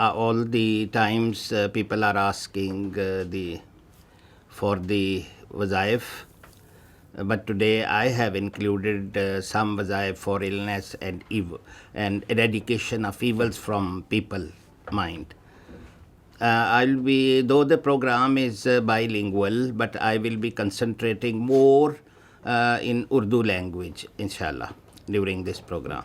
All the times people are asking for the wazaif, but today I have included some wazaif for illness and evil and eradication of evils from people mind. Though the program is bilingual, but I will be concentrating more in Urdu language, inshallah, during this program.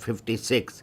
56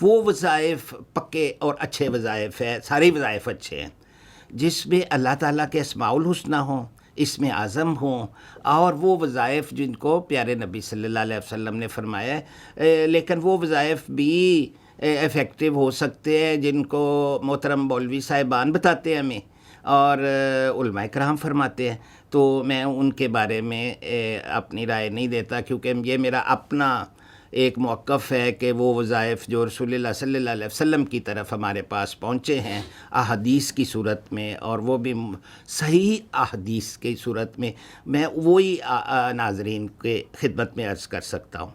وہ وظائف پکے اور اچھے وظائف ہے، سارے وظائف اچھے ہیں جس میں اللہ تعالیٰ کے اسماء الحسنی ہوں، اسم اعظم ہوں، اور وہ وظائف جن کو پیارے نبی صلی اللہ علیہ وسلم نے فرمایا ہے، لیکن وہ وظائف بھی افیکٹو ہو سکتے ہیں جن کو محترم مولوی صاحبان بتاتے ہیں ہمیں اور علماء کرام فرماتے ہیں. تو میں ان کے بارے میں اپنی رائے نہیں دیتا، کیونکہ یہ میرا اپنا ایک موقف ہے کہ وہ وظائف جو رسول اللہ صلی اللہ علیہ وسلم کی طرف ہمارے پاس پہنچے ہیں احادیث کی صورت میں، اور وہ بھی صحیح احادیث کی صورت میں وہی ناظرین کے خدمت میں عرض کر سکتا ہوں.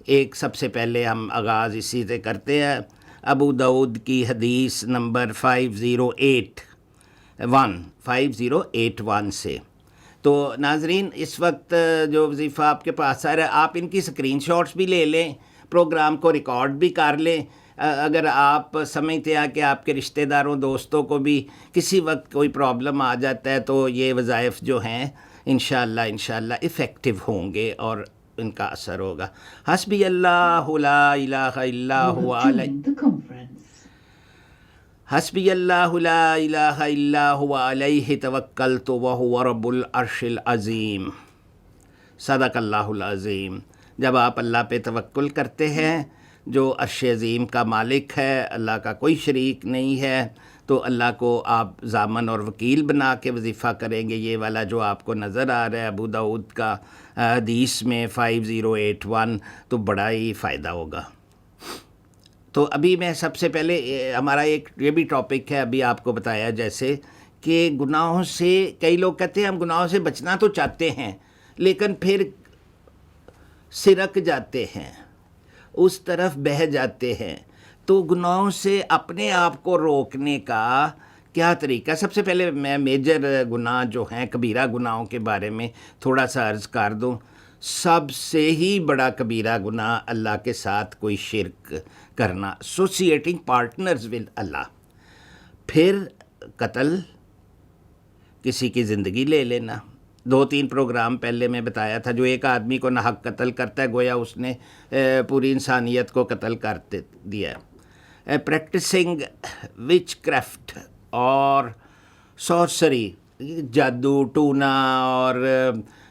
ایک سب سے پہلے ہم آغاز اسی سے کرتے ہیں، ابو داؤد کی حدیث نمبر 508 سے. تو ناظرین اس وقت جو وظیفہ آپ کے پاس آ رہا ہے، آپ ان کی سکرین شاٹس بھی لے لیں، پروگرام کو ریکارڈ بھی کر لیں. اگر آپ سمجھتے ہیں کہ آپ کے رشتہ داروں دوستوں کو بھی کسی وقت کوئی پرابلم آ جاتا ہے تو یہ وظائف جو ہیں انشاءاللہ افیکٹو ہوں گے اور ان کا اثر ہوگا. حسبی اللہ لا الہ الا هو حسبی اللہ لا الہ الا هو علیہ توکلت وہو رب العرش العظیم. صدق اللہ العظیم. جب آپ اللہ پہ توکل کرتے ہیں جو عرش عظیم کا مالک ہے، اللہ کا کوئی شریک نہیں ہے، تو اللہ کو آپ ضامن اور وکیل بنا کے وظیفہ کریں گے. یہ والا جو آپ کو نظر آ رہا ہے ابو داؤد کا حدیث میں 5081، تو بڑا ہی فائدہ ہوگا. تو ابھی میں سب سے پہلے ہمارا ایک یہ بھی ٹاپک ہے، ابھی آپ کو بتایا جیسے کہ گناہوں سے، کئی لوگ کہتے ہیں ہم گناہوں سے بچنا تو چاہتے ہیں لیکن پھر سرک جاتے ہیں، اس طرف بہہ جاتے ہیں. تو گناہوں سے اپنے آپ کو روکنے کا کیا طریقہ؟ سب سے پہلے میں میجر گناہ جو ہیں، کبیرہ گناہوں کے بارے میں تھوڑا سا عرض کر دوں. سب سے ہی بڑا کبیرہ گناہ اللہ کے ساتھ کوئی شرک کرنا، ایسوسیٹنگ پارٹنرز ود اللہ. پھر قتل، کسی کی زندگی لے لینا. 2-3 پروگرام پہلے میں بتایا تھا، جو ایک آدمی کو ناحق قتل کرتا ہے گویا اس نے پوری انسانیت کو قتل کر دیا. پریکٹسنگ وچ کرافٹ اور سورسری، جادو ٹونا اور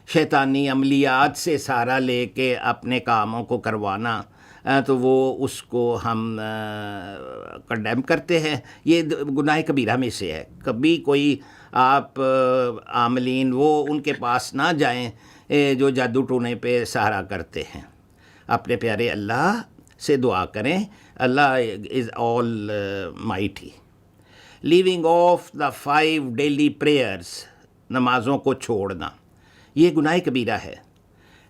شیطانی عملیات سے سہارا لے کے اپنے کاموں کو کروانا، تو وہ اس کو ہم کنڈیم کرتے ہیں. یہ گناہ کبیرہ میں سے ہے. کبھی کوئی آپ عاملین وہ ان کے پاس نہ جائیں جو جادو ٹونے پہ سہارا کرتے ہیں. اپنے پیارے اللہ سے دعا کریں، Allah is almighty. Leaving of the 5 daily prayers, نمازوں کو چھوڑنا، یہ گناہ کبیرہ ہے.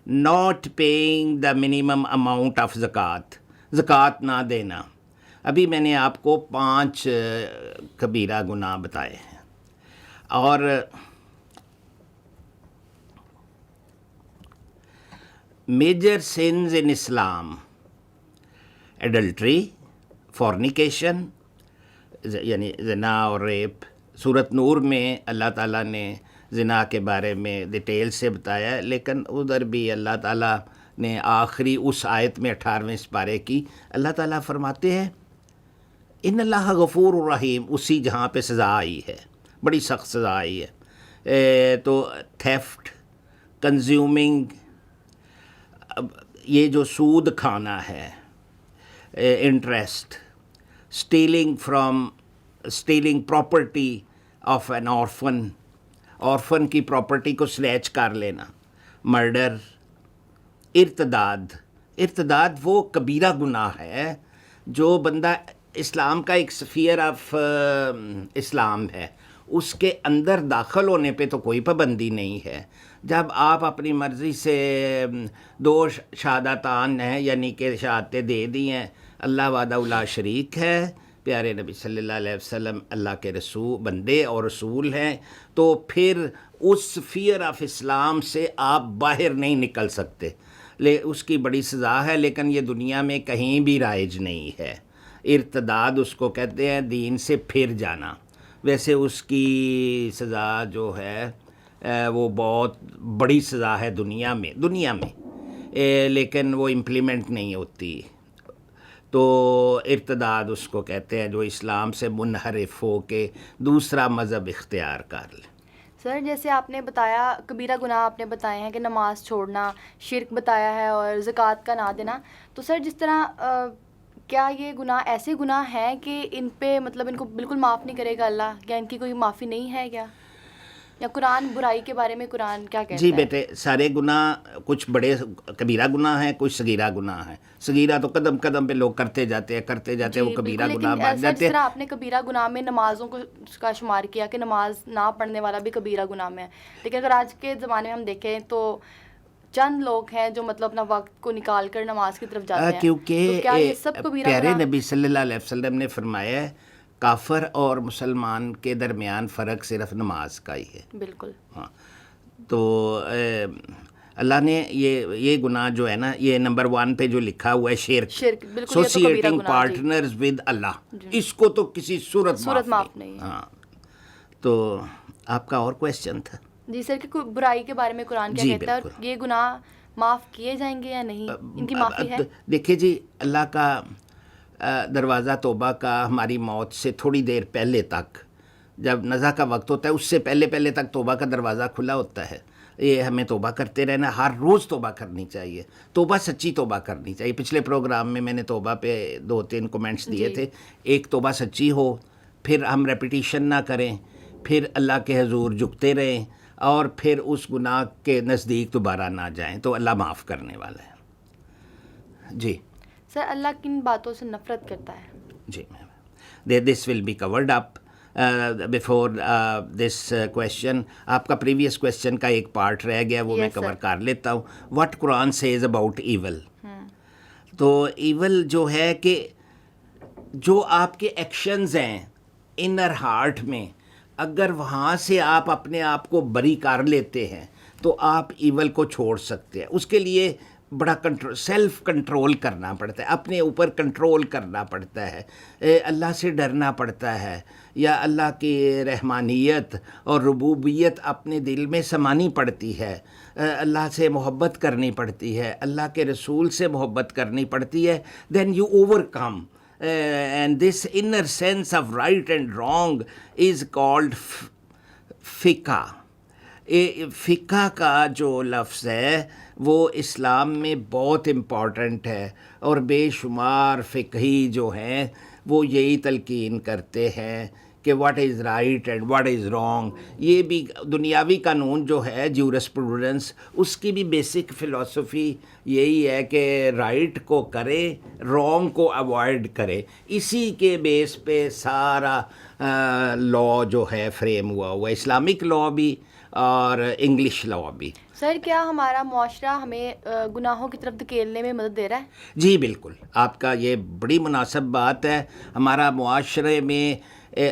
Not paying the minimum amount of زکوٰۃ نہ دینا. ابھی میں نے آپ کو 5 کبیرہ گناہ بتائے ہیں. اور میجر سنز ان اسلام: ایڈلٹری، فورنیکیشن یعنی زنا اور ریپ. سورۃ نور میں اللہ تعالیٰ نے زنا کے بارے میں ڈیٹیل سے بتایا ہے، لیکن ادھر بھی اللہ تعالیٰ نے آخری اس آیت میں 18ویں سپارے کی اللہ تعالیٰ فرماتے ہیں ان اللہ غفور الرحیم. اسی جہاں پہ سزا آئی ہے، بڑی سخت سزا آئی ہے. تو تھیفٹ، کنزیومنگ، یہ جو سود کھانا ہے، interest, stealing property of an orphan کی پراپرٹی کو سلیچ کر لینا، مرڈر. ارتداد وہ کبیرہ گناہ ہے جو بندہ اسلام کا ایک سفیر آف اسلام ہے، اس کے اندر داخل ہونے پہ تو کوئی پابندی نہیں ہے. جب آپ اپنی مرضی سے 2 شہادتان ہیں، یعنی کہ شہادتیں دے دی ہیں، اللہ وحدہ لا شریک ہے، پیارے نبی صلی اللہ علیہ وسلم اللہ کے رسول، بندے اور رسول ہیں، تو پھر اس فیئر آف اسلام سے آپ باہر نہیں نکل سکتے. اس کی بڑی سزا ہے، لیکن یہ دنیا میں کہیں بھی رائج نہیں ہے. ارتداد اس کو کہتے ہیں، دین سے پھر جانا. ویسے اس کی سزا جو ہے وہ بہت بڑی سزا ہے دنیا میں، لیکن وہ امپلیمنٹ نہیں ہوتی. تو ارتداد اس کو کہتے ہیں جو اسلام سے منحرف ہو کے دوسرا مذہب اختیار کر لے. سر جیسے آپ نے بتایا کبیرہ گناہ آپ نے بتائے ہیں کہ نماز چھوڑنا، شرک بتایا ہے اور زکوٰۃ کا نہ دینا، تو سر جس طرح کیا یہ گناہ ایسے گناہ ہیں کہ ان پہ مطلب ان کو بالکل معاف نہیں کرے گا اللہ، یا ان کی کوئی معافی نہیں ہے کیا؟ یا قرآن برائی کے بارے میں قرآن کیا کہتا ہے؟ جی بیٹے، سارے گناہ کچھ بڑے کبیرہ گناہ ہیں، کچھ صغیرہ گناہ ہیں. صغیرہ تو قدم قدم پہ لوگ کرتے جاتے ہیں وہ کبیرہ گناہ بن جاتے جس ہیں. طرح آپ نے کبیرہ گناہ میں نمازوں کو کا شمار کیا کہ نماز نہ پڑھنے والا بھی کبیرہ گناہ میں ہے، لیکن اگر آج کے زمانے میں ہم دیکھیں تو چند لوگ ہیں جو مطلب اپنا وقت کو نکال کر نماز کی طرف جاتے ہیں. کیونکہ تو کیا یہ سب کبیرہ پیارے گناہ؟ نبی صلی اللہ علیہ وسلم نے فرمایا ہے کافر اور مسلمان کے درمیان فرق صرف نماز کا ہی ہے. بالکل. ہاں، تو اللہ نے یہ گناہ جو ہے نا، یہ نمبر 1 پہ جو لکھا ہوا ہے شرک، بالکل ایسوسیٹنگ پارٹنرز ود اللہ، اس کو تو کسی صورت معاف نہیں. ہاں. تو آپ کا اور کویسچن تھا؟ جی سر، کہ برائی کے بارے میں قرآن کیا کہتا ہے، اور یہ گناہ معاف کیے جائیں گے یا نہیں، ان کی معافی ہے؟ دیکھیے جی، اللہ کا دروازہ توبہ کا ہماری موت سے تھوڑی دیر پہلے تک، جب نزا کا وقت ہوتا ہے اس سے پہلے تک توبہ کا دروازہ کھلا ہوتا ہے. یہ ہمیں توبہ کرتے رہنا، ہر روز توبہ کرنی چاہیے، توبہ سچی توبہ کرنی چاہیے. پچھلے پروگرام میں نے توبہ پہ 2-3 کومنٹس دیے تھے. ایک توبہ سچی ہو، پھر ہم ریپیٹیشن نہ کریں، پھر اللہ کے حضور جھکتے رہیں، اور پھر اس گناہ کے نزدیک دوبارہ نہ جائیں، تو اللہ معاف کرنے والا ہے. جی سر، اللہ کن باتوں سے نفرت کرتا ہے؟ جی ma'am, this will be covered up before this question. آپ کا پریویس کویشچن کا ایک پارٹ رہ گیا، وہ میں کور کر لیتا ہوں. What Quran says about evil. تو ایول جو ہے کہ جو آپ کے ایکشنز ہیں انر ہارٹ میں، اگر وہاں سے آپ اپنے آپ کو بری کر لیتے ہیں تو آپ ایول کو چھوڑ سکتے ہیں. اس کے لیے بڑا سیلف کنٹرول کرنا پڑتا ہے، اپنے اوپر کنٹرول کرنا پڑتا ہے، اللہ سے ڈرنا پڑتا ہے، یا اللہ کی رحمانیت اور ربوبیت اپنے دل میں سمانی پڑتی ہے، اللہ سے محبت کرنی پڑتی ہے، اللہ کے رسول سے محبت کرنی پڑتی ہے. Then you overcome. And this inner sense of right and wrong is called فقہ. فقہ کا جو لفظ ہے وہ اسلام میں بہت امپورٹنٹ ہے، اور بے شمار فقہی جو ہیں وہ یہی تلقین کرتے ہیں کہ what is right and what is wrong. یہ بھی دنیاوی قانون جو ہے جورسپروڈنس، اس کی بھی بیسک فلسفی یہی ہے کہ رائٹ کو کرے، رانگ کو اوائڈ کرے. اسی کے بیس پہ سارا لا جو ہے فریم ہوا ہے، اسلامک لا بھی اور انگلش لا بھی. سر، کیا ہمارا معاشرہ ہمیں گناہوں کی طرف دھکیلنے میں مدد دے رہا ہے؟ جی بالکل، آپ کا یہ بڑی مناسب بات ہے. ہمارا معاشرے میں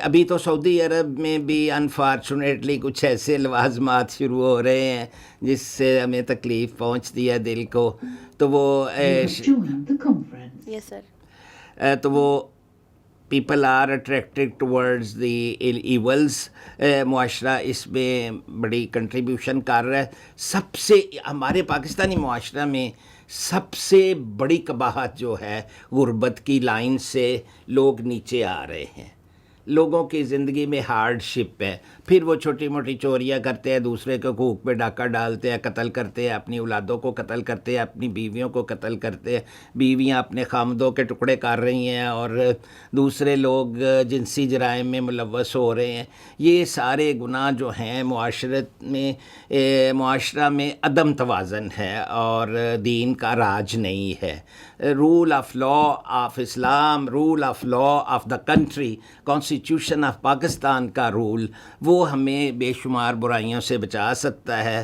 ابھی تو سعودی عرب میں بھی انفارچونیٹلی کچھ ایسے لوازمات شروع ہو رہے ہیں جس سے ہمیں تکلیف پہنچتی ہے دل کو. تو وہ یس سر، تو وہ people are attracted towards the evils. معاشرہ اس میں بڑی کنٹریبیوشن کر رہا ہے. سب سے ہمارے پاکستانی معاشرہ میں سب سے بڑی قباحت جو ہے غربت کی لائن سے لوگ نیچے آ رہے ہیں. لوگوں کی زندگی میں ہارڈ شپ ہے. پھر وہ چھوٹی موٹی چوریاں کرتے ہیں، دوسرے کے حقوق پہ ڈاکہ ڈالتے ہیں، قتل کرتے ہیں، اپنی اولادوں کو قتل کرتے ہیں، اپنی بیویوں کو قتل کرتے ہیں، بیویاں اپنے خامدوں کے ٹکڑے کر رہی ہیں، اور دوسرے لوگ جنسی جرائم میں ملوث ہو رہے ہیں. یہ سارے گناہ جو ہیں معاشرہ میں عدم توازن ہے اور دین کا راج نہیں ہے. Rule of law of Islam, rule of law of the country, constitution of Pakistan کا رول، وہ ہمیں بے شمار برائیوں سے بچا سکتا ہے.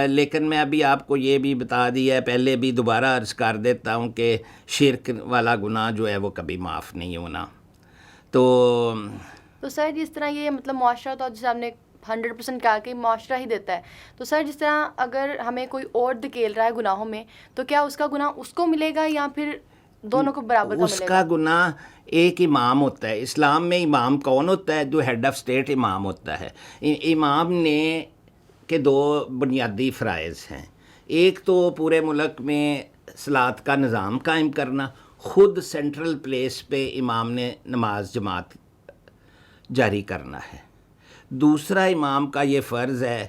لیکن میں ابھی آپ کو یہ بھی بتا دیا ہے، پہلے بھی دوبارہ عرض کر دیتا ہوں کہ شرک والا گناہ جو ہے وہ کبھی معاف نہیں ہونا. تو سر جس طرح یہ مطلب معاشرہ، تو جیسے آپ نے 100% کہا کہ معاشرہ ہی دیتا ہے، تو سر جس طرح اگر ہمیں کوئی اور دھکیل رہا ہے گناہوں میں، تو کیا اس کا گناہ اس کو ملے گا یا پھر دونوں کو برابر کا ملے گا؟ اس کا گناہ ایک امام ہوتا ہے. اسلام میں امام کون ہوتا ہے؟ جو ہیڈ آف اسٹیٹ امام ہوتا ہے. امام نے کے 2 بنیادی فرائض ہیں. ایک تو پورے ملک میں صلاۃ کا نظام قائم کرنا، خود سینٹرل پلیس پہ امام نے نماز جماعت جاری کرنا ہے. دوسرا امام کا یہ فرض ہے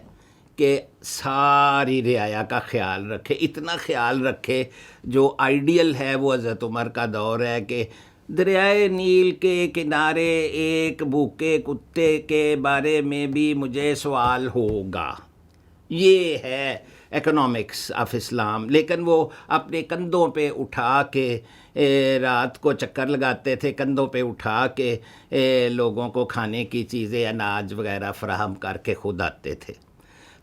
کہ ساری رعایا کا خیال رکھے, اتنا خیال رکھے جو آئیڈیل ہے وہ حضرت عمر کا دور ہے کہ دریائے نیل کے کنارے ایک بھوکے کتے کے بارے میں بھی مجھے سوال ہوگا. یہ ہے اکنامکس آف اسلام. لیکن وہ اپنے کندھوں پہ اٹھا کے رات کو چکر لگاتے تھے, کندھوں پہ اٹھا کے لوگوں کو کھانے کی چیزیں اناج وغیرہ فراہم کر کے خود آتے تھے.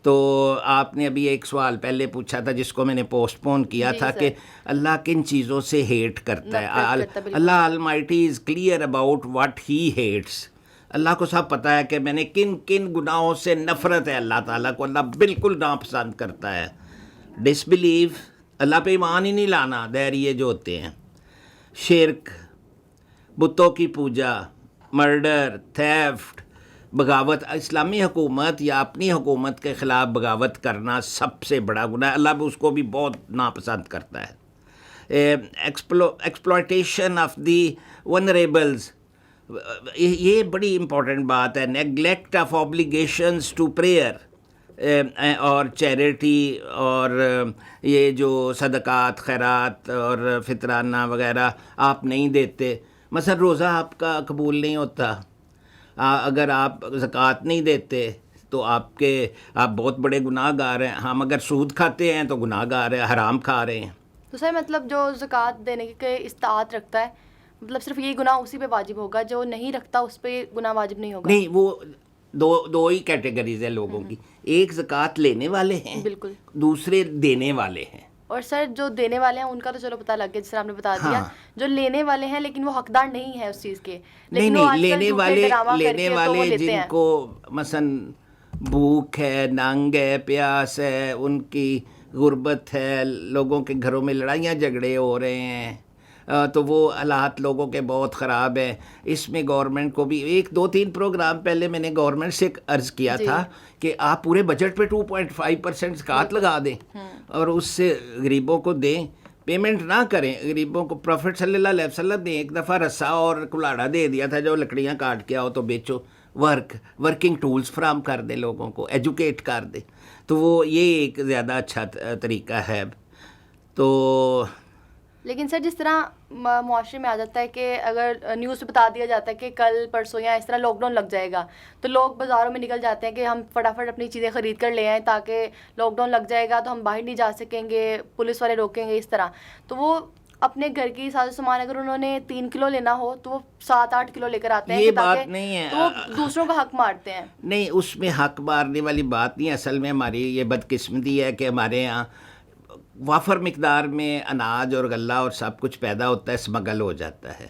تو آپ نے ابھی ایک سوال پہلے پوچھا تھا جس کو میں نے پوسٹ پون کیا تھا کہ اللہ کن چیزوں سے ہیٹ کرتا ہے. Allah almighty is clear about what he hates. Allah کو سب پتہ ہے کہ میں نے کن کن گناہوں سے نفرت ہے. اللہ تعالیٰ کو اللہ بالکل ناپسند کرتا ہے. ڈس بلیو, اللہ پہ ایمان ہی نہیں لانا, دہریے جو ہوتے ہیں, شرک, بتوں کی پوجا, مرڈر, تھیفٹ, بغاوت. اسلامی حکومت یا اپنی حکومت کے خلاف بغاوت کرنا سب سے بڑا گناہ ہے. اللہ بھی اس کو بھی بہت ناپسند کرتا ہے. ایکسپلوٹیشن آف دی ونریبلز, یہ بڑی امپورٹنٹ بات ہے. Neglect of obligations to prayer اور چیریٹی, اور یہ جو صدقات, خیرات اور فطرانہ وغیرہ آپ نہیں دیتے. مثلا روزہ آپ کا قبول نہیں ہوتا اگر آپ زکوٰۃ نہیں دیتے تو آپ بہت بڑے گناہ گار ہیں. ہم اگر سود کھاتے ہیں تو گناہ گار ہیں, حرام کھا رہے ہیں. تو سر مطلب جو زکوٰۃ دینے کے استطاعت رکھتا ہے, مطلب صرف یہ گناہ اسی پہ واجب ہوگا, جو نہیں رکھتا اس پہ گناہ واجب نہیں ہوگا؟ نہیں, وہ دو ہی کیٹیگریز ہیں لوگوں کی. ایک زکوٰۃ لینے والے ہیں, بالکل, دوسرے دینے والے ہیں. اور سر جو دینے والے ہیں ان کا تو چلو پتہ لگ گیا, جس طرح آپ نے بتا دیا. جو لینے والے ہیں لیکن وہ حقدار نہیں ہے اس چیز کے. نہیں, لینے والے جن کو مثلا بھوک ہے, ننگ ہے, پیاس ہے, ان کی غربت ہے, لوگوں کے گھروں میں لڑائیاں جھگڑے ہو رہے ہیں, تو وہ حالات لوگوں کے بہت خراب ہیں. اس میں گورنمنٹ کو بھی 2-3 پروگرام پہلے میں نے گورنمنٹ سے عرض کیا تھا کہ آپ پورے بجٹ پہ 2.5% زکوٰۃ لگا دیں اور اس سے غریبوں کو دیں, پیمنٹ نہ کریں غریبوں کو. پروفٹ صلی اللہ علیہ وسلم نے ایک دفعہ رسا اور کلاڑا دے دیا تھا, جو لکڑیاں کاٹ کے آؤ تو بیچو. ورکنگ ٹولز فراہم کر دے, لوگوں کو ایجوکیٹ کر دے. تو وہ یہ ایک زیادہ اچھا طریقہ ہے. تو لیکن سر جس طرح معاشرے میں آ جاتا ہے کہ اگر نیوز پہ بتا دیا جاتا ہے کہ کل پرسوں یا اس طرح لاک ڈاؤن لگ جائے گا, تو لوگ بازاروں میں نکل جاتے ہیں کہ ہم فٹافٹ اپنی چیزیں خرید کر لے آئیں تاکہ لاک ڈاؤن لگ جائے گا تو ہم باہر نہیں جا سکیں گے, پولیس والے روکیں گے, اس طرح. تو وہ اپنے گھر کی ساز و سامان اگر انہوں نے 3 کلو لینا ہو تو وہ 7-8 کلو لے کر آتے ہیں. یہ بات نہیں ہے, تو وہ دوسروں کا حق مارتے ہیں. نہیں, اس میں حق مارنے والی بات نہیں. اصل میں ہماری یہ بدقسمتی ہے کہ ہمارے یہاں وافر مقدار میں اناج اور غلہ اور سب کچھ پیدا ہوتا ہے, اسمگل ہو جاتا ہے.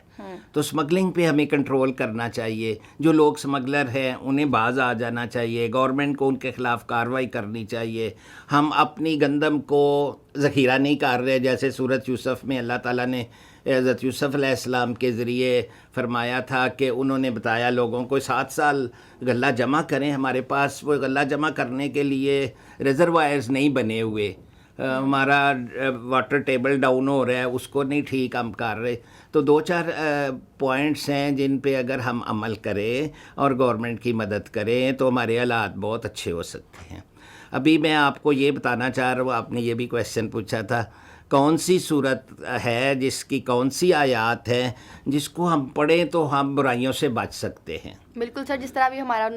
تو اسمگلنگ پہ ہمیں کنٹرول کرنا چاہیے. جو لوگ اسمگلر ہیں انہیں باز آ جانا چاہیے, گورنمنٹ کو ان کے خلاف کارروائی کرنی چاہیے. ہم اپنی گندم کو ذخیرہ نہیں کر رہے, جیسے سورۃ یوسف میں اللہ تعالیٰ نے حضرت یوسف علیہ السلام کے ذریعے فرمایا تھا کہ انہوں نے بتایا لوگوں کو 7 سال غلہ جمع کریں. ہمارے پاس وہ غلہ جمع کرنے کے لیے ریزروائرز نہیں بنے ہوئے, ہمارا واٹر ٹیبل ڈاؤن ہو رہا ہے, اس کو نہیں ٹھیک ہم کر رہے. تو 2-4 پوائنٹس ہیں جن پہ اگر ہم عمل کریں اور گورنمنٹ کی مدد کریں تو ہمارے حالات بہت اچھے ہو سکتے ہیں. ابھی میں آپ کو یہ بتانا چاہ رہا ہوں, آپ نے یہ بھی کویشچن پوچھا تھا کون سی صورت ہے جس کی کون سی آیات ہے جس کو ہم پڑھیں تو ہم برائیوں سے بچ سکتے ہیں. بالکل سر, جس طرح بھی ہمارا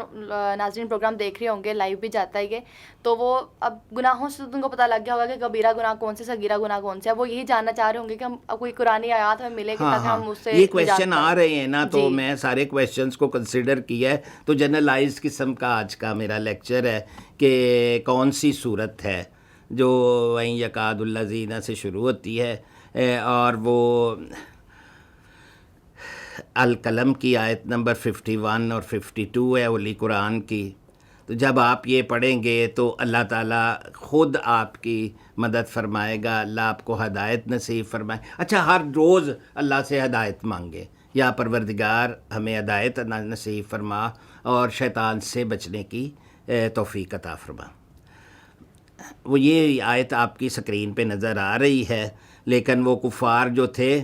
ناظرین پروگرام دیکھ رہے ہوں گے, لائیو بھی جاتا ہے یہ, تو وہ اب گناہوں سے ان کو پتہ لگ گیا ہوگا کہ کبیرہ گناہ کون سے, صغیرہ گناہ کون سے. اب وہ یہی جاننا چاہ رہے ہوں گے کہ ہم کوئی قرآنی آیات ہمیں ملے گی تاکہ ہم اس سے یہ کویشچن آ رہے ہیں نا, تو میں سارے کویشچنس کو کنسیڈر کیا ہے. تو جنرلائز قسم کا آج کا میرا لیکچر ہے کہ کون سی صورت ہے جو وہیں یکاد الذین سے شروع ہوتی ہے اور وہ القلم کی آیت نمبر 51 اور 52 ہے اولی قرآن کی. تو جب آپ یہ پڑھیں گے تو اللہ تعالیٰ خود آپ کی مدد فرمائے گا, اللہ آپ کو ہدایت نصیب فرمائے. اچھا, ہر روز اللہ سے ہدایت مانگے, یا پروردگار ہمیں ہدایت نصیب فرما اور شیطان سے بچنے کی توفیق عطا فرما. وہ یہ آیت آپ کی سکرین پہ نظر آ رہی ہے, لیکن وہ کفار جو تھے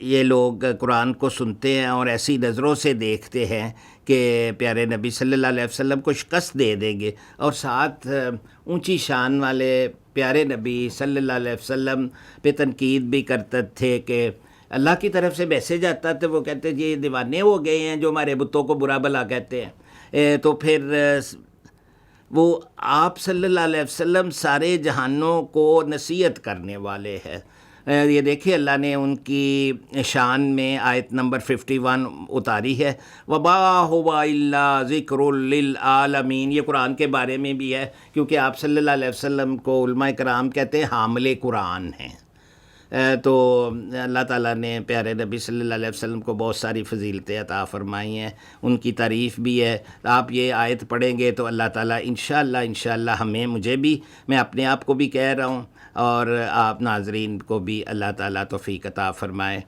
یہ لوگ قرآن کو سنتے ہیں اور ایسی نظروں سے دیکھتے ہیں کہ پیارے نبی صلی اللہ علیہ وسلم کو شکست دے دیں گے، اور ساتھ اونچی شان والے پیارے نبی صلی اللہ علیہ وسلم پہ تنقید بھی کرتے تھے کہ اللہ کی طرف سے میسیج آتا تھا، وہ کہتے یہ دیوانے ہو گئے ہیں جو ہمارے بتوں کو برا بھلا کہتے ہیں۔ تو پھر وہ آپ صلی اللہ علیہ وسلم سارے جہانوں کو نصیحت کرنے والے ہیں۔ یہ دیکھیں اللہ نے ان کی شان میں آیت نمبر 51 اتاری ہے، وَمَا هُوَ إِلَّا ذِكْرٌ لِّلْعَالَمِينَ۔ یہ قرآن کے بارے میں بھی ہے، کیونکہ آپ صلی اللہ علیہ وسلم کو علماء کرام کہتے ہیں حامل قرآن ہیں۔ تو اللہ تعالیٰ نے پیارے نبی صلی اللہ علیہ وسلم کو بہت ساری فضیلتیں عطا فرمائی ہیں، ان کی تعریف بھی ہے۔ آپ یہ آیت پڑھیں گے تو اللہ تعالیٰ انشاءاللہ ہمیں، مجھے بھی، میں اپنے آپ کو بھی کہہ رہا ہوں، اور آپ ناظرین کو بھی اللہ تعالیٰ توفیق عطا فرمائے۔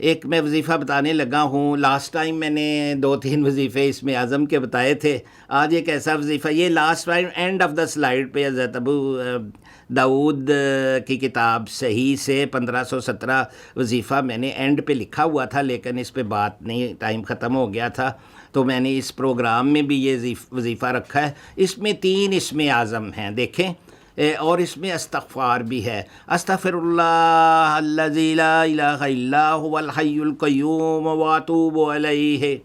ایک میں وظیفہ بتانے لگا ہوں، لاسٹ ٹائم میں نے 2-3 وظیفے اس میں اعظم کے بتائے تھے، آج ایک ایسا وظیفہ، یہ last time and of the slide پہ حضرت ابو داؤد کی کتاب صحیح سے 1517 وظیفہ میں نے اینڈ پہ لکھا ہوا تھا، لیکن اس پہ بات نہیں، ٹائم ختم ہو گیا تھا، تو میں نے اس پروگرام میں بھی یہ وظیفہ رکھا ہے۔ اس میں 3 اسم اعظم ہیں، دیکھیں، اور اس میں استغفار بھی ہے، استغفر اللہ الذی لا الہ الا هو الحی القیوم واتوب الیہ۔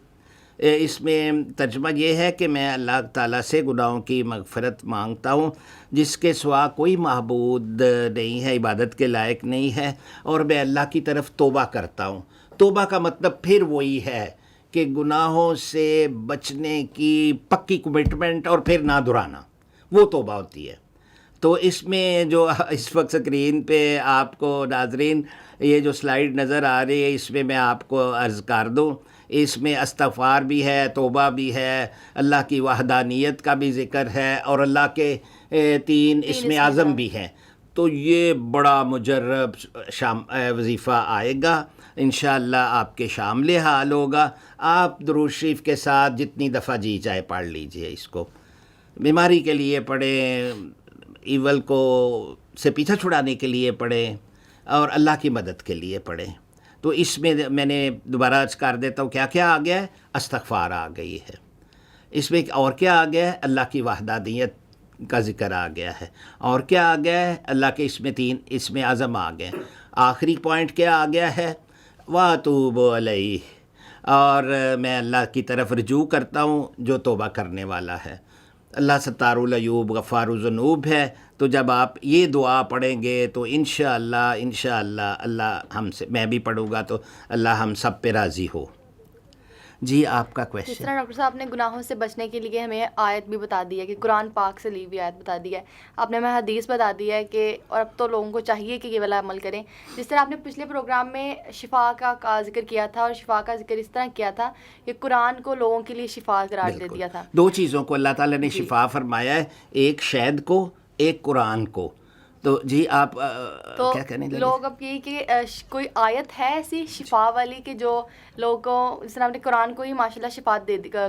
اس میں ترجمہ یہ ہے کہ میں اللہ تعالیٰ سے گناہوں کی مغفرت مانگتا ہوں، جس کے سوا کوئی معبود نہیں ہے، عبادت کے لائق نہیں ہے، اور میں اللہ کی طرف توبہ کرتا ہوں۔ توبہ کا مطلب پھر وہی ہے کہ گناہوں سے بچنے کی پکی کمٹمنٹ اور پھر نہ دہرانا، وہ توبہ ہوتی ہے۔ تو اس میں جو اس وقت اسکرین پہ آپ کو ناظرین یہ جو سلائیڈ نظر آ رہی ہے، اس میں میں آپ کو عرض کر دوں، اس میں استغفار بھی ہے، توبہ بھی ہے، اللہ کی وحدانیت کا بھی ذکر ہے، اور اللہ کے 3 اسم اعظم بھی ہیں۔ تو یہ بڑا مجرب وظیفہ آئے گا، انشاءاللہ آپ کے شامل حال ہوگا۔ آپ درود شریف کے ساتھ جتنی دفعہ جی چاہے پڑھ لیجئے، اس کو بیماری کے لیے پڑھیں، ایول کو سے پیچھا چھڑانے کے لیے پڑھیں، اور اللہ کی مدد کے لیے پڑھیں۔ تو اس میں نے دوبارہ عرض کر دیتا ہوں، کیا کیا آ گیا ہے؟ استغفار آ گئی ہے، اس میں اور کیا آ گیا ہے؟ اللہ کی وحدانیت کا ذکر آ گیا ہے، اور کیا آ گیا ہے؟ اللہ کے اس میں 3 اسم اعظم آ گئے۔ آخری پوائنٹ کیا آ گیا ہے؟ واتوب علیہ، اور میں اللہ کی طرف رجوع کرتا ہوں جو توبہ کرنے والا ہے۔ اللہ ستار العیوب غفار الذنوب ہے۔ تو جب آپ یہ دعا پڑھیں گے تو انشاءاللہ اللہ ہم سے، میں بھی پڑھوں گا تو اللہ ہم سب پہ راضی ہو۔ جی آپ کا جس کویشچن۔ طرح ڈاکٹر صاحب نے گناہوں سے بچنے کے لیے ہمیں آیت بھی بتا دی ہے کہ قرآن پاک سے لی ہوئی آیت بتا دی ہے، آپ نے ہمیں حدیث بتا دی ہے کہ، اور اب تو لوگوں کو چاہیے کہ یہ والا عمل کریں۔ جس طرح آپ نے پچھلے پروگرام میں شفا کا ذکر کیا تھا، اور شفا کا ذکر اس طرح کیا تھا کہ قرآن کو لوگوں کے لیے شفا قرار دے دیا تھا۔ 2 چیزوں کو اللہ تعالیٰ نے شفا فرمایا ہے، ایک شہد کو، ایک قرآن کو۔ تو جی آپ تو کیا کہنے لگے؟ لوگ اب یہی کہ کوئی آیت ہے ایسی شفا والی کہ جو لوگوں کو، جس طرح آپ نے قرآن کو ہی ماشاءاللہ شفا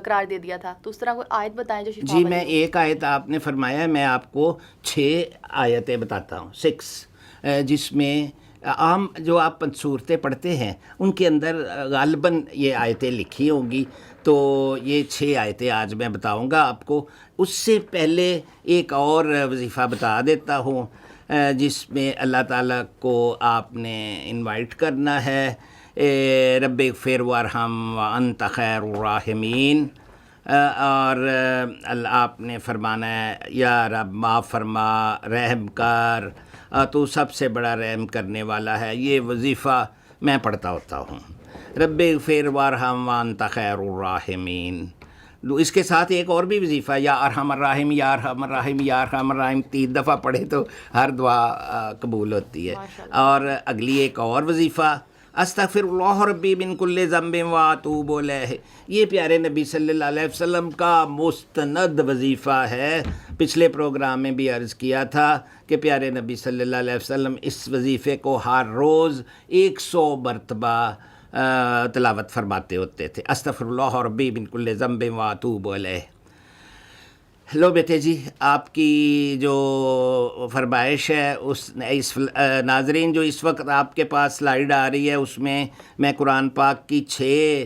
قرار دے دیا تھا، تو اس طرح کوئی آیت بتائیں جو شفا جی والی میں ہو۔ ایک آیت آپ نے فرمایا ہے، میں آپ کو 6 آیتیں بتاتا ہوں، 6، جس میں عام جو آپ صورتیں پڑھتے ہیں ان کے اندر غالباً یہ آیتیں لکھی ہوں گی، تو یہ 6 آیتیں آج میں بتاؤں گا آپ کو۔ اس سے پہلے ایک اور وظیفہ بتا دیتا ہوں، جس میں اللہ تعالیٰ کو آپ نے انوائٹ کرنا ہے، رب اغفر وارحم وانت خیر الراحمین، اور آپ نے فرمانا ہے یا رب معاف فرما، رحم کر، تو سب سے بڑا رحم کرنے والا ہے۔ یہ وظیفہ میں پڑھتا ہوتا ہوں، رب اغفر وارحم وانت خیر الراحمین۔ اس کے ساتھ ایک اور بھی وظیفہ، یا ارحم الراحم یا ارحم الراحم یا ارحم الراحم، 3 دفعہ پڑھے تو ہر دعا قبول ہوتی ہے۔ اور اگلی ایک اور وظیفہ، استغفر اللہ ربی من کل ذنب واتوب الیہ، یہ پیارے نبی صلی اللہ علیہ وسلم کا مستند وظیفہ ہے۔ پچھلے پروگرام میں بھی عرض کیا تھا کہ پیارے نبی صلی اللہ علیہ وسلم اس وظیفے کو ہر روز 100 مرتبہ تلاوت فرماتے ہوتے تھے، استغفر اللہ ربی من کل ذنب واتوب الیہ۔ لو بیٹے جی، آپ کی جو فرمائش ہے اس ناظرین جو اس وقت آپ کے پاس سلائیڈ آ رہی ہے، اس میں میں قرآن پاک کی 6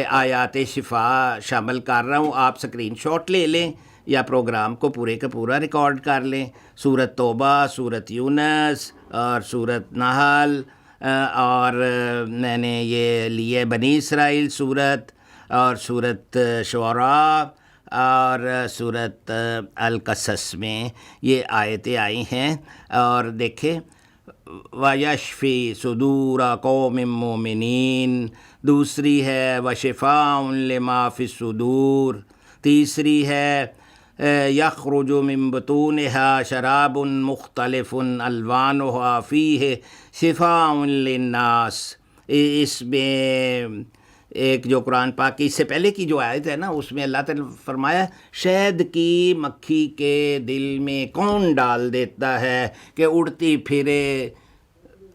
آیات شفا شامل کر رہا ہوں. آپ سکرین شاٹ لے لیں یا پروگرام کو پورے کا پورا ریکارڈ کر لیں. سورت توبہ، سورت یونس اور سورت نحل، اور میں نے یہ لیے بنی اسرائیل سورت، اور سورت شعراء اور سورت القصص میں یہ آیتیں آئی ہیں. اور دیکھیں، وَيَشْفِي صُدُورَ قَوْمٍ مُّؤْمِنِينَ، دوسری ہے وَشِفَاءٌ لِمَا فِي الصُّدُورِ، تیسری ہے یخرج من بطونها شراب مختلف الوانها فیہ شفاء للناس. اس میں ایک جو قرآن پاک کی اس سے پہلے کی جو آیت ہے نا، اس میں اللہ تعالیٰ نے فرمایا شہد کی مکھی کے دل میں کون ڈال دیتا ہے کہ اڑتی پھرے،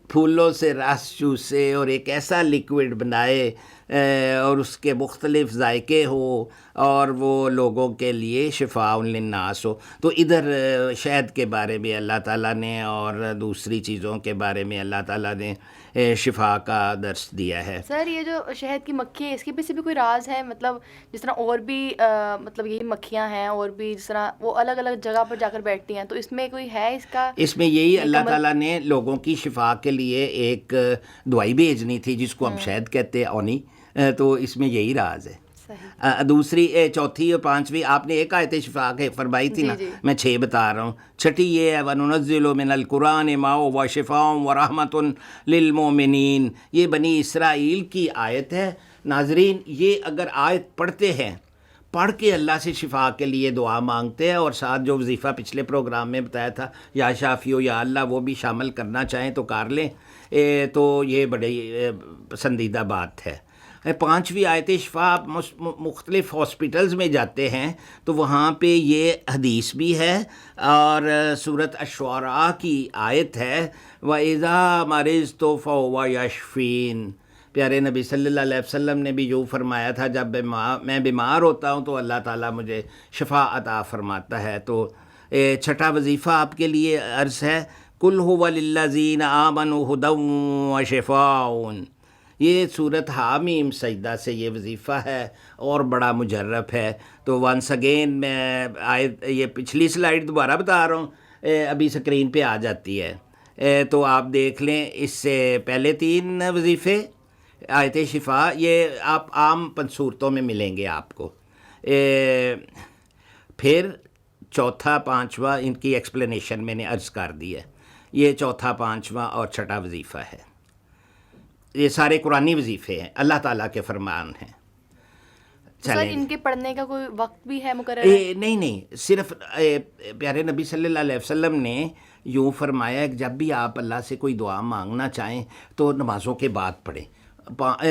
پھولوں سے رس چوسے اور ایک ایسا لیکوڈ بنائے اور اس کے مختلف ذائقے ہو اور وہ لوگوں کے لیے شفاء للناس ہو. تو ادھر شہد کے بارے میں اللہ تعالیٰ نے اور دوسری چیزوں کے بارے میں اللہ تعالیٰ نے شفا کا درس دیا ہے. سر یہ جو شہد کی مکھی ہے، اس کے پیچھے بھی کوئی راز ہے؟ مطلب جس طرح اور بھی مطلب یہی مکھیاں ہیں اور بھی جس طرح وہ الگ الگ جگہ پر جا کر بیٹھتی ہیں، تو اس میں کوئی ہے اس کا؟ اس میں یہی اللہ تعالیٰ نے لوگوں کی شفا کے لیے ایک دوائی بھیجنی تھی جس کو ہم شہد کہتے ہیں، اونی. تو اس میں یہی راز ہے. دوسری چوتھی اور پانچویں آپ نے ایک آیت شفا کے فرمائی تھی نا، میں 6 بتا رہا ہوں. چھٹی یہ ہے وَنُنَزِّلُ مِنَ الْقُرْآنِ مَا هُوَ شِفَاءٌ وَرَحْمَةٌ لِلْمُؤْمِنِينَ. یہ بنی اسرائیل کی آیت ہے. ناظرین، یہ اگر آیت پڑھتے ہیں، پڑھ کے اللہ سے شفا کے لیے دعا مانگتے ہیں، اور ساتھ جو وظیفہ پچھلے پروگرام میں بتایا تھا یا شافیو یا اللہ، وہ بھی شامل کرنا چاہیں تو کر لیں. تو یہ بڑی پسندیدہ بات ہے. 5ویں آیت شفا، آپ مختلف ہاسپٹلز میں جاتے ہیں تو وہاں پہ یہ حدیث بھی ہے، اور سورت الشعراء کی آیت ہے وَإِذَا مَرِضْتُ فَهُوَ يَشْفِينِ. پیارے نبی صلی اللہ علیہ وسلم نے بھی یوں فرمایا تھا، جب میں بیمار ہوتا ہوں تو اللہ تعالیٰ مجھے شفا عطا فرماتا ہے. تو 6واں وظیفہ آپ کے لیے عرض ہے قُلْ هُوَ لِلَّذِينَ آمَنُوا هُدًى وَشِفَاءٌ. یہ صورت حامیم سجدہ سے یہ وظیفہ ہے اور بڑا مجرب ہے. تو ونس اگین میں یہ پچھلی سلائیڈ دوبارہ بتا رہا ہوں، ابھی سکرین پہ آ جاتی ہے تو آپ دیکھ لیں. اس سے پہلے 3 وظیفے آیت شفا یہ آپ عام صورتوں میں ملیں گے آپ کو. پھر چوتھا، 5واں ان کی ایکسپلینیشن میں نے عرض کر دی ہے. یہ چوتھا، 5واں اور 6واں وظیفہ ہے. یہ سارے قرآنی وظیفے ہیں، اللہ تعالیٰ کے فرمان ہیں. سر ان کے پڑھنے کا کوئی وقت بھی ہے مقرر ہے؟ نہیں، صرف پیارے نبی صلی اللہ علیہ وسلم نے یوں فرمایا کہ جب بھی آپ اللہ سے کوئی دعا مانگنا چاہیں تو نمازوں کے بعد پڑھیں،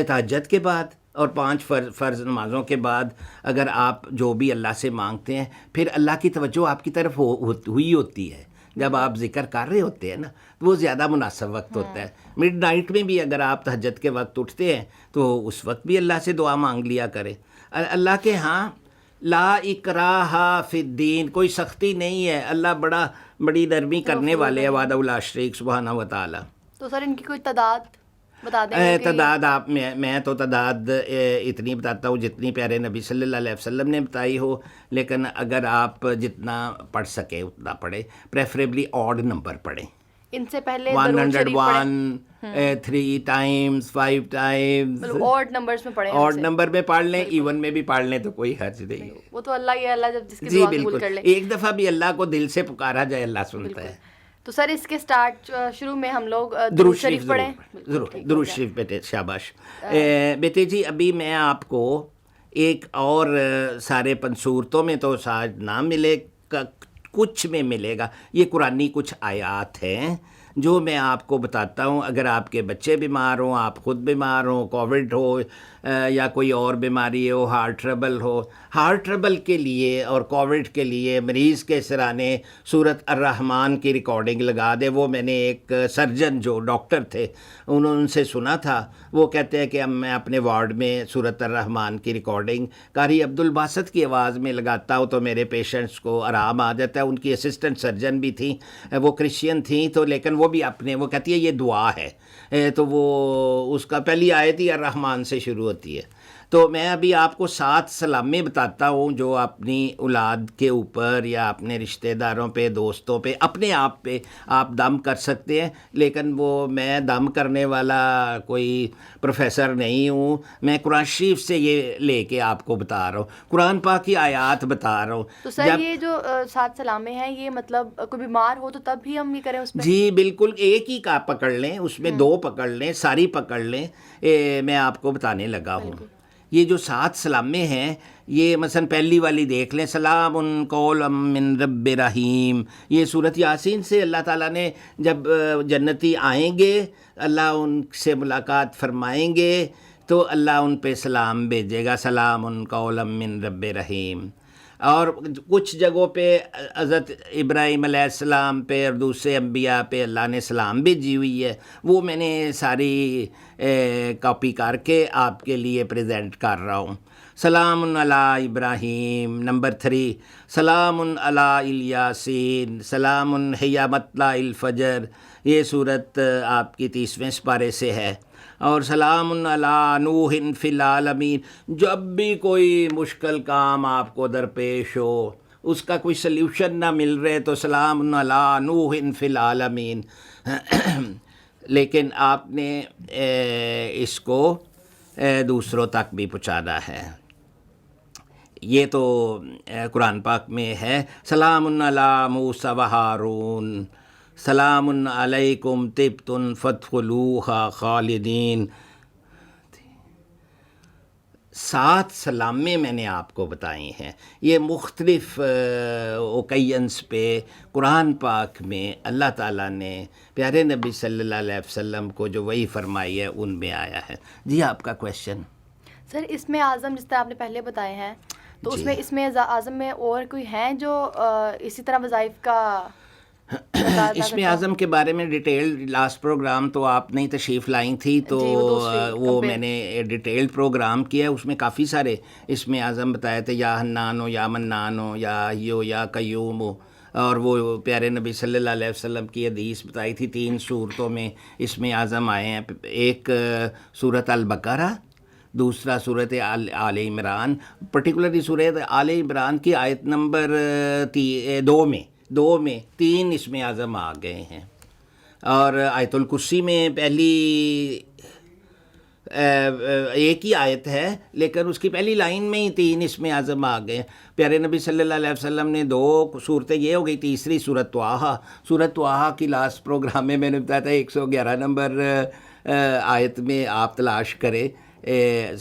تہجد کے بعد اور 5 فرض نمازوں کے بعد. اگر آپ جو بھی اللہ سے مانگتے ہیں، پھر اللہ کی توجہ آپ کی طرف ہوئی ہوتی ہے. جب آپ ذکر کر رہے ہوتے ہیں نا، تو وہ زیادہ مناسب وقت ہوتا ہے. مڈ نائٹ میں بھی اگر آپ تہجد کے وقت اٹھتے ہیں تو اس وقت بھی اللہ سے دعا مانگ لیا کریں. اللہ کے ہاں لا اکراہ فی الدین، کوئی سختی نہیں ہے. اللہ بڑی نرمی کرنے والے ہیں، وحدہ لا شریک سبحانہ و تعالیٰ. تو سر ان کی کوئی تعداد بتا دیں؟ تعداد آپ میں تو تعداد اتنی بتاتا ہوں جتنی پیارے نبی صلی اللہ علیہ وسلم نے بتائی ہو، لیکن اگر آپ جتنا پڑھ سکیں اتنا پڑھیں. پریفریبلی آڈ نمبر پڑھیں. ان سے پہلے 101 3 ٹائمز 5 ٹائمز آڈ نمبرز میں پڑھیں. آڈ نمبر میں پڑھ لیں، ایون میں بھی پڑھ لیں تو کوئی حرج نہیں. وہ تو اللہ ہی ہے، اللہ جب جس کی جی دعا قبول کر لے. ایک دفعہ بھی اللہ کو دل سے پکارا جائے، اللہ سنتا ہے. تو سر اس کے شروع میں ہم لوگ درود شریف پڑھیں. ضرور درود شریف بیٹے، شاباش بیٹے جی. ابھی میں آپ کو ایک اور سارے صورتوں میں تو شاید نہ ملے، کچھ میں ملے گا. یہ قرآنی کچھ آیات ہیں جو میں آپ کو بتاتا ہوں، اگر آپ کے بچے بیمار ہوں، آپ خود بیمار ہوں، کووڈ ہو یا کوئی اور بیماری ہو، ہارٹ ٹربل ہو، ہارٹ ٹربل کے لیے اور کووڈ کے لیے مریض کے سرانے سورۃ الرحمن کی ریکارڈنگ لگا دے. وہ میں نے ایک سرجن جو ڈاکٹر تھے ان سے سنا تھا، وہ کہتے ہیں کہ میں اپنے وارڈ میں سورۃ الرحمن کی ریکارڈنگ قاری عبدالباسط کی آواز میں لگاتا ہوں تو میرے پیشنٹس کو آرام آ جاتا ہے. ان کی اسسٹنٹ سرجن بھی تھیں، وہ کرسچین تھیں، تو لیکن وہ بھی وہ کہتی ہے یہ دعا ہے، تو وہ اس کا پہلی آیت ہی الرحمن سے شروع ہوتی ہے. تو میں ابھی آپ کو 7 سلامیں بتاتا ہوں جو اپنی اولاد کے اوپر یا اپنے رشتہ داروں پہ، دوستوں پہ، اپنے آپ پہ آپ دم کر سکتے ہیں. لیکن وہ میں دم کرنے والا کوئی پروفیسر نہیں ہوں، میں قرآن شریف سے یہ لے کے آپ کو بتا رہا ہوں، قرآن پاک کی آیات بتا رہا ہوں. تو سر یہ جو 7 سلامیں ہیں، یہ مطلب کوئی بیمار ہو تو تب بھی ہم یہ کریں اس پہ؟ جی بالکل، ایک ہی کا پکڑ لیں، اس میں 2 پکڑ لیں، ساری پکڑ لیں. میں آپ کو بتانے لگا ہوں. یہ جو 7 سلامیں ہیں، یہ مثلا پہلی والی دیکھ لیں، سلام قولا من رب رحیم. یہ سورۃ یاسین سے اللہ تعالیٰ نے جب جنتی آئیں گے، اللہ ان سے ملاقات فرمائیں گے تو اللہ ان پہ سلام بھیجے گا، سلام قولا من رب رحیم. اور کچھ جگہوں پہ حضرت ابراہیم علیہ السلام پہ اور دوسرے انبیاء پہ اللہ نے سلام بھیجی ہوئی ہے، وہ میں نے ساری کاپی کر کے آپ کے لیے پریزنٹ کر رہا ہوں. سلام علی ابراہیم. نمبر 3 سلام علی الیاسین. سلام ہی مطلع الفجر. یہ صورت آپ کی 30ویں سپارے سے ہے. اور سلام علی نوح فی العالمین. جب بھی کوئی مشکل کام آپ کو درپیش ہو، اس کا کوئی سلیوشن نہ مل رہے، تو سلام علی نوح فی العالمین. لیکن آپ نے اس کو دوسروں تک بھی پہنچانا ہے. یہ تو قرآن پاک میں ہے. سلام علی موسیٰ و ہارون. سلام علیکم طبتم فادخلوها خالدین. 7 سلامیں میں نے آپ کو بتائی ہیں. یہ مختلف اوکیشنز پہ قرآن پاک میں اللہ تعالیٰ نے پیارے نبی صلی اللہ علیہ وسلم کو جو وحی فرمائی ہے ان میں آیا ہے. جی آپ کا کویشچن. سر اس میں اعظم جس طرح آپ نے پہلے بتائے ہیں، تو اس میں اعظم میں اور کوئی ہیں جو اسی طرح وظائف کا اس میں اعظم کے بارے میں ڈیٹیل لاسٹ پروگرام تو آپ نے تشریف لائیں تھی، تو وہ میں نے ڈیٹیل پروگرام کیا. اس میں کافی سارے اس میں اعظم بتائے تھے، یا حنان ہو، یا منان ہو، یا ہو، یا قیوم ہو. اور وہ پیارے نبی صلی اللہ علیہ وسلم کی حدیث بتائی تھی. 3 صورتوں میں اس میں اعظم آئے ہیں. ایک سورۃ البقرہ، دوسرا سورۃ آل عمران. پرٹیکولرلی سورۃ آل عمران کی آیت نمبر 2 میں 3 اس میں اعظم آ گئے ہیں. اور آیت الکرسی میں پہلی ایک ہی آیت ہے، لیکن اس کی پہلی لائن میں ہی 3 اس میں اعظم آ گئے. پیارے نبی صلی اللہ علیہ وسلم نے 2 صورتیں، یہ ہو گئی. تیسری سورۃ طٰہٰ. سورۃ طٰہٰ کی لاسٹ پروگرام میں میں نے بتایا تھا 111 نمبر آیت میں آپ تلاش کریں،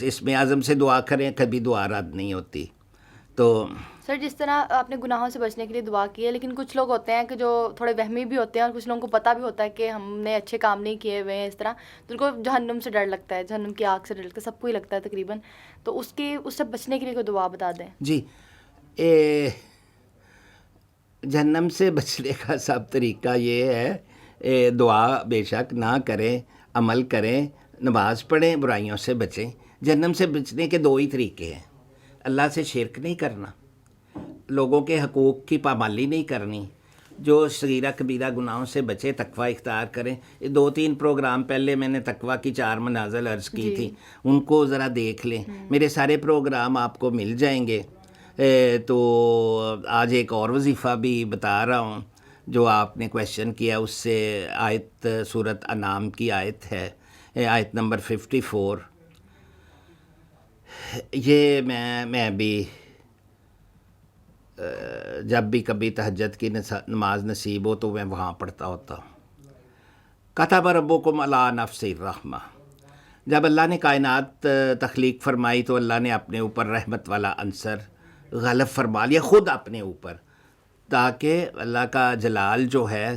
اس میں اعظم سے دعا کریں، کبھی دعا رد نہیں ہوتی. تو سر جس طرح آپ نے گناہوں سے بچنے کے لیے دعا کی ہے، لیکن کچھ لوگ ہوتے ہیں کہ جو تھوڑے وہمی بھی ہوتے ہیں، اور کچھ لوگوں کو پتہ بھی ہوتا ہے کہ ہم نے اچھے کام نہیں کیے ہوئے ہیں اس طرح، تو ان کو جہنم سے ڈر لگتا ہے، جہنم کی آگ سے ڈر لگتا ہے، سب کو ہی لگتا ہے تقریباً. تو اس سے بچنے کے لیے کوئی دعا بتا دیں. جی جہنم سے بچنے کا سب طریقہ یہ ہے، دعا بے شک نہ کریں، عمل کریں، نماز پڑھیں، برائیوں سے بچیں. جہنم سے بچنے کے 2 ہی طریقے ہیں. اللہ سے شرک نہیں کرنا، لوگوں کے حقوق کی پامالی نہیں کرنی، جو صغیرہ کبیرہ گناہوں سے بچے، تقوی اختیار کریں. 2-3 پروگرام پہلے میں نے تقوی کی 4 منازل عرض کی تھی، ان کو ذرا دیکھ لیں. میرے سارے پروگرام آپ کو مل جائیں گے. تو آج ایک اور وظیفہ بھی بتا رہا ہوں جو آپ نے کویشچن کیا، اس سے آیت سورۃ انعام کی آیت ہے، آیت نمبر 54. یہ میں بھی جب بھی کبھی تہجد کی نماز نصیب ہو تو میں وہاں پڑھتا ہوتا ہوں. کتب ربکم علی نفسہ الرحمہ. جب اللہ نے کائنات تخلیق فرمائی تو اللہ نے اپنے اوپر رحمت والا عنصر غالب فرما لیا، خود اپنے اوپر، تاکہ اللہ کا جلال جو ہے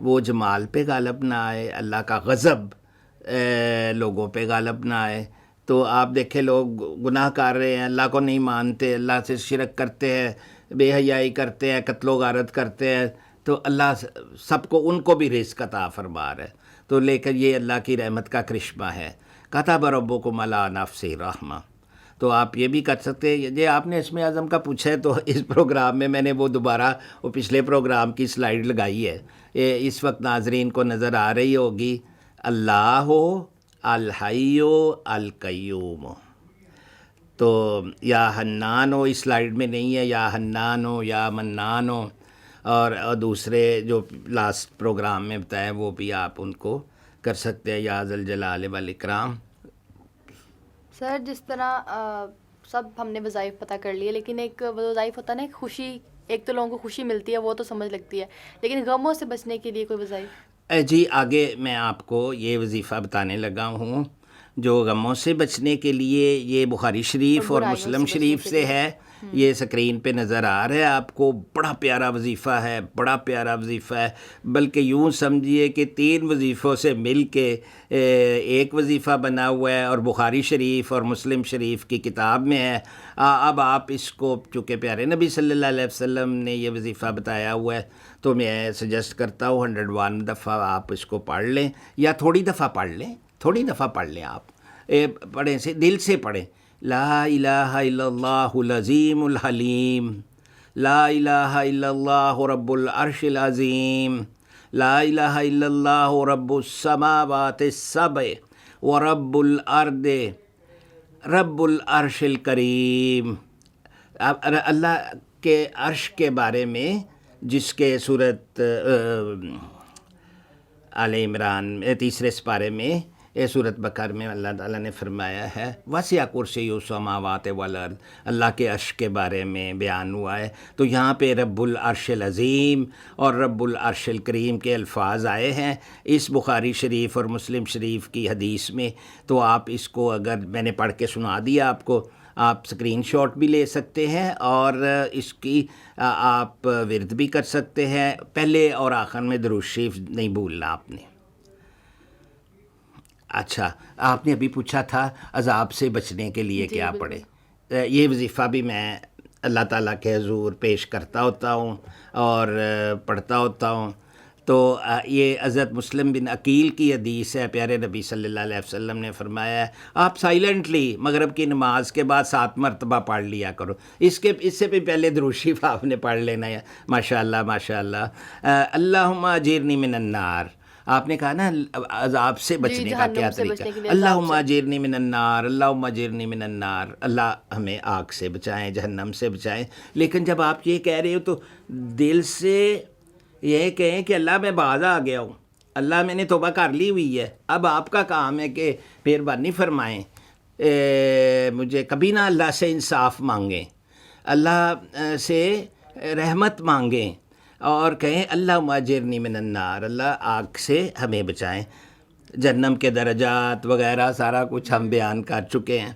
وہ جمال پہ غالب نہ آئے، اللہ کا غضب لوگوں پہ غالب نہ آئے. تو آپ دیکھیں لوگ گناہ کر رہے ہیں، اللہ کو نہیں مانتے، اللہ سے شرک کرتے ہیں، بے حیائی کرتے ہیں، قتل و غارت کرتے ہیں، تو اللہ سب کو، ان کو بھی رزق عطا فرما رہا ہے. تو لیکن یہ اللہ کی رحمت کا کرشمہ ہے. کتب ربکم علی نفسہ رحمہ. تو آپ یہ بھی کر سکتے ہیں. یہ آپ نے اسم اعظم کا پوچھا ہے تو اس پروگرام میں میں نے وہ دوبارہ وہ پچھلے پروگرام کی سلائیڈ لگائی ہے. یہ اس وقت ناظرین کو نظر آ رہی ہوگی. اللہ الحی القیوم. تو یا حنان ہو اس سلائیڈ میں نہیں ہے، یا حنان ہو یا منان ہو، اور دوسرے جو لاسٹ پروگرام میں بتائے وہ بھی آپ ان کو کر سکتے ہیں. یا ذل جلال والاکرام. سر جس طرح سب ہم نے وظائف پتہ کر لیے، لیکن ایک وظائف ہوتا ہے نا، ایک خوشی، ایک تو لوگوں کو خوشی ملتی ہے وہ تو سمجھ لگتی ہے، لیکن غموں سے بچنے کے لیے کوئی وظائف؟ جی آگے میں آپ کو یہ وظیفہ بتانے لگا ہوں جو غموں سے بچنے کے لیے، یہ بخاری شریف اور برائیوں مسلم سے شریف بچنے کے سے لیے۔ ہے. یہ سکرین پہ نظر آ رہا ہے آپ کو. بڑا پیارا وظیفہ ہے، بڑا پیارا وظیفہ ہے. بلکہ یوں سمجھیے کہ 3 وظیفوں سے مل کے ایک وظیفہ بنا ہوا ہے، اور بخاری شریف اور مسلم شریف کی کتاب میں ہے. اب آپ اس کو، چونکہ پیارے نبی صلی اللہ علیہ وسلم نے یہ وظیفہ بتایا ہوا ہے، تو میں سجیسٹ کرتا ہوں 101 دفعہ آپ اس کو پڑھ لیں، یا تھوڑی دفعہ پڑھ لیں، تھوڑی دفعہ پڑھ لیں. آپ پڑھیں سے دل سے پڑھیں. لا الہ الا اللہ العظیم الحلیم، لا الہ الا اللہ رب العرش العظیم، لا الہ الا اللہ رب السماوات السبع ورب الارض رب العرش الکریم. اللہ کے عرش کے بارے میں، جس کے صورت آل عمران 3 سپارے میں، صورت بقرہ میں اللہ تعالیٰ نے فرمایا ہے وسع کرسیہ السماوات والارض. اللہ کے عرش کے بارے میں بیان ہوا ہے. تو یہاں پہ رب العرش العظیم اور رب العرش الکریم کے الفاظ آئے ہیں اس بخاری شریف اور مسلم شریف کی حدیث میں. تو آپ اس کو، اگر میں نے پڑھ کے سنا دیا آپ کو، آپ اسکرین شاٹ بھی لے سکتے ہیں اور اس کی آپ ورد بھی کر سکتے ہیں. پہلے اور آخر میں درود شریف نہیں بھولنا آپ نے. اچھا، آپ نے ابھی پوچھا تھا عذاب سے بچنے کے لیے کیا پڑھے. یہ وظیفہ بھی میں اللہ تعالیٰ کے حضور پیش کرتا ہوتا ہوں اور پڑھتا ہوتا ہوں. تو یہ حضرت مسلم بن عقیل کی حدیث ہے. پیارے نبی صلی اللہ علیہ وسلم نے فرمایا ہے آپ سائلنٹلی مغرب کی نماز کے بعد 7 مرتبہ پڑھ لیا کرو. اس سے بھی پہلے درود شریف آپ نے پڑھ لینا ہے. ماشاء اللہ ماشاء اللہ. اللہم اجرنی من النار. آپ نے کہا نا عذاب سے بچنے کا کیا طریقہ. اللہم اجرنی من النار، اللہم اجرنی من النار. اللہ ہمیں آگ سے بچائیں، جہنم سے بچائیں. لیکن جب آپ یہ کہہ رہے ہو تو دل سے یہ کہیں کہ اللہ میں باز آ گیا ہوں، اللہ میں نے توبہ کر لی ہوئی ہے. اب آپ کا کام ہے کہ مہربانی فرمائیں مجھے کبھی نہ اللہ سے انصاف مانگیں، اللہ سے رحمت مانگیں، اور کہیں اللہم اجرنی من النار، اللہ آگ سے ہمیں بچائیں. جہنم کے درجات وغیرہ سارا کچھ ہم بیان کر چکے ہیں.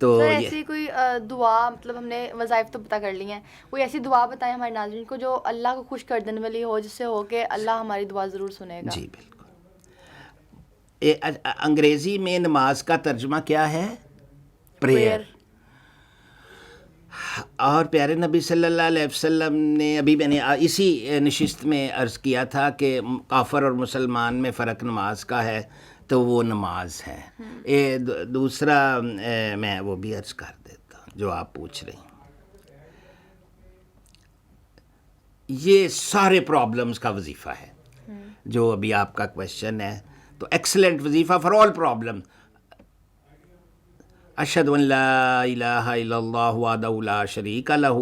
تو سر ایسی کوئی دعا، مطلب ہم نے وظائف تو پتہ کر لی ہیں، کوئی ایسی دعا بتائیں ہمارے ناظرین کو جو اللہ کو خوش کر دینے والی ہو، جس سے ہو کہ اللہ ہماری دعا ضرور سنے گا. جی بالکل. انگریزی میں نماز کا ترجمہ کیا ہے؟ پریئر. اور پیارے نبی صلی اللہ علیہ وسلم نے، ابھی میں نے اسی نشست میں عرض کیا تھا کہ کافر اور مسلمان میں فرق نماز کا ہے، تو وہ نماز ہے. دوسرا میں وہ بھی عرض کر دیتا ہوں جو آپ پوچھ رہے ہیں. یہ سارے پرابلمز کا وظیفہ ہے جو ابھی آپ کا کویشچن ہے. تو ایکسلنٹ وظیفہ فار آل پرابلم. اشہد ان لا الہ الا اللہ وحدہ لا شریک لہ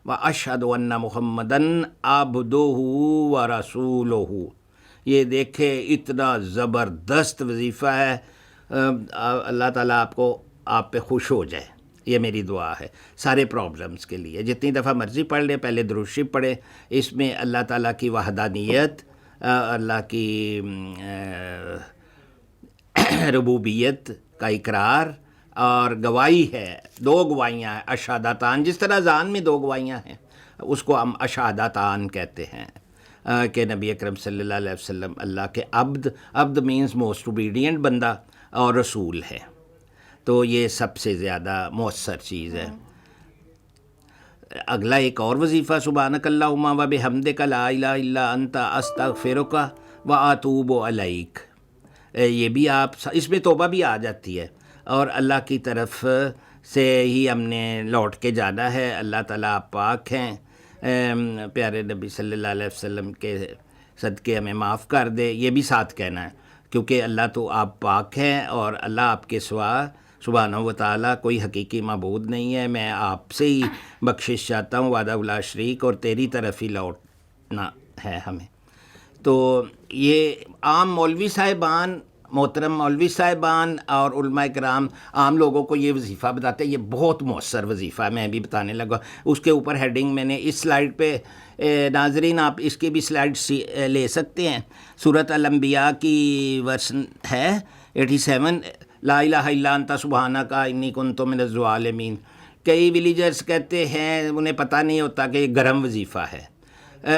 واشہد ان محمدا عبدہ ورسولہ. یہ دیکھیں اتنا زبردست وظیفہ ہے. اللہ تعالیٰ آپ پہ خوش ہو جائے، یہ میری دعا ہے سارے پرابلمز کے لیے. جتنی دفعہ مرضی پڑھ لیں. پہلے درود شریف پڑھیں، اس میں اللہ تعالیٰ کی وحدانیت، اللہ کی ربوبیت کا اقرار اور گواہی ہے. 2 گواہیاں ہیں، اشہادتان. جس طرح اذان میں 2 گواہیاں ہیں اس کو ہم اشہادتان کہتے ہیں. کہ نبی اکرم صلی اللہ علیہ وسلم اللہ کے عبد مینز موسٹ اوبیڈینٹ بندہ اور رسول ہے، تو یہ سب سے زیادہ مؤثر چیز ہے۔ اگلا ایک اور وظیفہ سبحانک اللہم و بحمدک لا الہ الا انت استغفرک و اتوب الیک، یہ بھی آپ اس میں توبہ بھی آ جاتی ہے، اور اللہ کی طرف سے ہی ہم نے لوٹ کے جانا ہے۔ اللہ تعالیٰ آپ پاک ہیں، پیارے نبی صلی اللہ علیہ وسلم کے صدقے ہمیں معاف کر دے، یہ بھی ساتھ کہنا ہے، کیونکہ اللہ تو آپ پاک ہیں اور اللہ آپ کے سوا سبحانہ و تعالیٰ کوئی حقیقی معبود نہیں ہے۔ میں آپ سے ہی بخشش چاہتا ہوں وحدہ لا شریک، اور تیری طرف ہی لوٹنا ہے ہمیں۔ تو یہ عام مولوی صاحبان، محترم مولوی صاحبان اور علماء کرام عام لوگوں کو یہ وظیفہ بتاتے ہیں، یہ بہت مؤثر وظیفہ ہے، میں بھی بتانے لگا۔ اس کے اوپر ہیڈنگ میں نے اس سلائیڈ پہ، ناظرین آپ اس کے بھی سلائیڈ لے سکتے ہیں، سورۃ الانبیاء کی ورژن ہے 87، لا الہ الا انت سبحانک انی کنت من الظالمین۔ کئی ولیجرز کہتے ہیں انہیں پتہ نہیں ہوتا کہ یہ گرم وظیفہ ہے،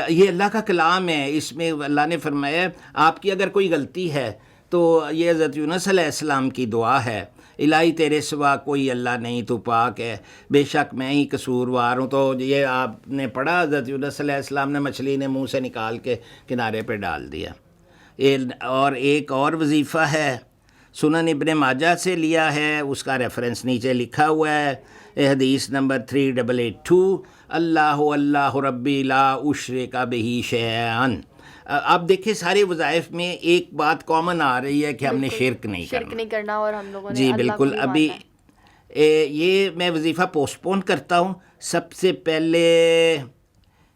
یہ اللہ کا کلام ہے، اس میں اللہ نے فرمایا آپ کی اگر کوئی غلطی ہے تو یہ حضرت یونس علیہ السلام کی دعا ہے، الہی تیرے سوا کوئی اللہ نہیں، تو پاک ہے، بے شک میں ہی قصوروار ہوں۔ تو یہ آپ نے پڑھا، حضرت یونس علیہ السلام نے مچھلی نے منہ سے نکال کے کنارے پہ ڈال دیا۔ اور ایک اور وظیفہ ہے، سنن ابن ماجہ سے لیا ہے، اس کا ریفرنس نیچے لکھا ہوا ہے، حدیث نمبر 3882، اللہ اللہ ربی لا اشرک بہ شیئا۔ آپ دیکھیں سارے وظائف میں ایک بات کامن آ رہی ہے کہ ہم نے شرک نہیں کرنا، اور ہم لوگوں نے جی اللہ کو بالکل۔ ہی ابھی ماننا ہے۔ یہ میں وظیفہ پوسٹ پون کرتا ہوں۔ سب سے پہلے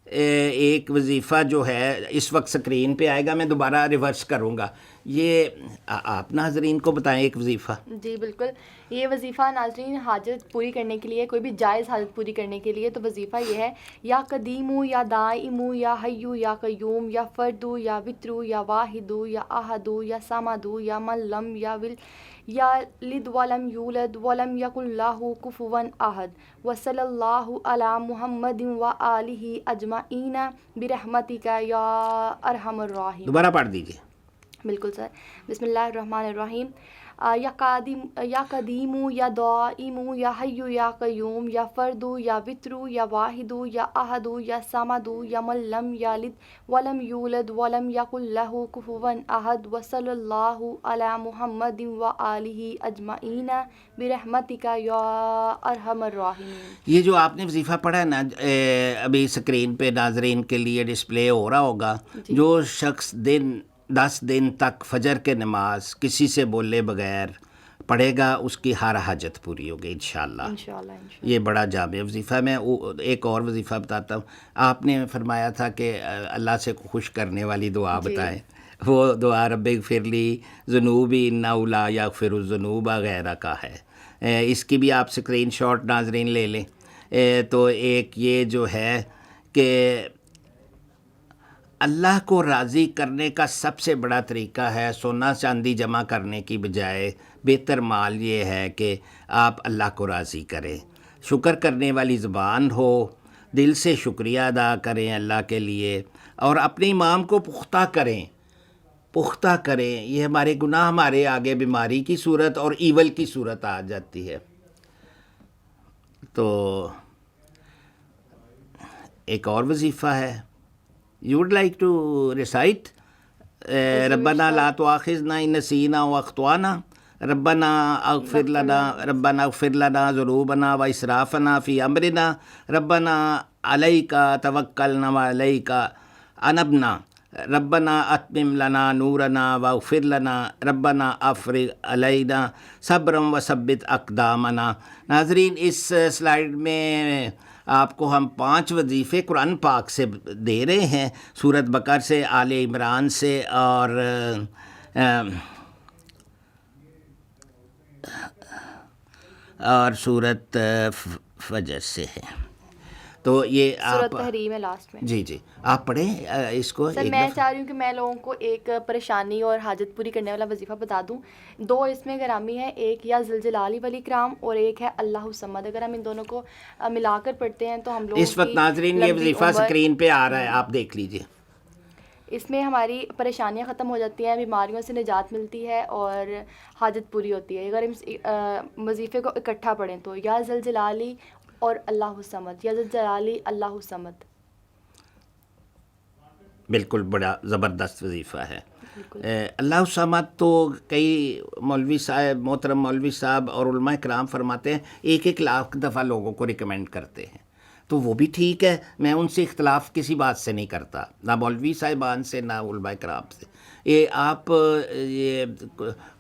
ایک وظیفہ جو ہے اس وقت سکرین پہ آئے گا، میں دوبارہ ریورس کروں گا، یہ آپ ناظرین کو بتائیں ایک وظیفہ۔ جی بالکل، یہ وظیفہ ناظرین حاجت پوری کرنے کے لیے، کوئی بھی جائز حاجت پوری کرنے کے لیے، تو وظیفہ یہ ہے، یا قدیمو یا دائمو یا حیو یا قیوم یا فردو یا وترو یا واحدو یا احدو یا سمدو یا من لم یلد ولم یولد ولم یکن لہ کفوا احد، وصلی اللہ علی محمد وآلہ اجمعین برحمتک یا ارحم الراحمین۔ دوبارہ پڑھ دیجیے۔ بالکل سر، بسم اللہ الرحمن الرحیم۔ یا قدیمو یا دائمو یا حیو یا قیوم یا فردو یا وترو یا واحدو یا احدو یا سمدو یا من لم یلد ولم یولد ولم یکن لہ کفوا احد، وصلی اللہ علی محمد وآلہ اجمعین برحمتک یا ارحم الراحمین۔ یہ جو آپ نے وظیفہ پڑھا ہے نا، ابھی اسکرین پہ ناظرین کے لیے ڈسپلے ہو رہا ہوگا، جو شخص 10 دن تک فجر کے نماز کسی سے بولے بغیر پڑھے گا، اس کی ہر حاجت پوری ہوگی انشاءاللہ۔ یہ بڑا جامع وظیفہ ہے۔ میں ایک اور وظیفہ بتاتا ہوں۔ آپ نے فرمایا تھا کہ اللہ سے خوش کرنے والی دعا بتائیں، وہ دعا رب اغفر لی ذنوبی انہ لا یغفر الذنوب غیرہ کا ہے۔ اس کی بھی آپ اسکرین شاٹ ناظرین لے لیں۔ تو ایک یہ جو ہے کہ اللہ کو راضی کرنے کا سب سے بڑا طریقہ ہے سونا چاندی جمع کرنے کی بجائے بہتر مال یہ ہے کہ آپ اللہ کو راضی کریں، شکر کرنے والی زبان ہو، دل سے شکریہ ادا کریں اللہ کے لیے، اور اپنے ایمان کو پختہ کریں۔ یہ ہمارے گناہ ہمارے آگے بیماری کی صورت اور ایول کی صورت آ جاتی ہے۔ تو ایک اور وظیفہ ہے، you would like to recite ربنا لا تؤاخذنا ان نسینا واخطانا، ربنا اغفر لنا ذنوبنا واسرافنا فی امرنا، ربنا علیک توکلنا وعلیک انبنا، ربنا اتمم لنا نورنا واغفر لنا، ربنا افرغ علینا صبرا وثبت اقدامنا۔ ناظرین اس سلائیڈ میں آپ کو ہم 5 وظیفے قرآن پاک سے دے رہے ہیں، سورۃ بقرہ سے، آل عمران سے، اور سورۃ فجر سے ہے۔ تو یہ سورۃ تحریم ہے لاسٹ میں۔ جی آپ پڑھیں اس کو۔ سر میں چاہ رہی ہوں کہ میں لوگوں کو ایک پریشانی اور حاجت پوری کرنے والا وظیفہ بتا دوں۔ 2 اس میں گرامی ہے، ایک یا ذوالجلال والاکرام اور ایک ہے اللہ الصمد۔ اگر ہم ان دونوں کو ملا کر پڑھتے ہیں تو ہم لوگ اس وقت ناظرین یہ وظیفہ اسکرین پہ آ رہا ہے، آپ دیکھ لیجئے۔ اس میں ہماری پریشانیاں ختم ہو جاتی ہیں, بیماریوں سے نجات ملتی ہے اور حاجت پوری ہوتی ہے. اگر ہم وظیفے کو اکٹھا پڑھیں تو یا ذل جلالی اور اللہ الصمد, یا ذل جلالی اللہ الصمد. بالکل بڑا زبردست وظیفہ ہے. بالکل. اللہ الصمد تو کئی مولوی صاحب, محترم مولوی صاحب اور علماء کرام فرماتے ہیں 1,00,000 دفعہ لوگوں کو ریکمینڈ کرتے ہیں, تو وہ بھی ٹھیک ہے, میں ان سے اختلاف کسی بات سے نہیں کرتا, نہ مولوی صاحبان سے نہ علماء کرام سے. یہ آپ یہ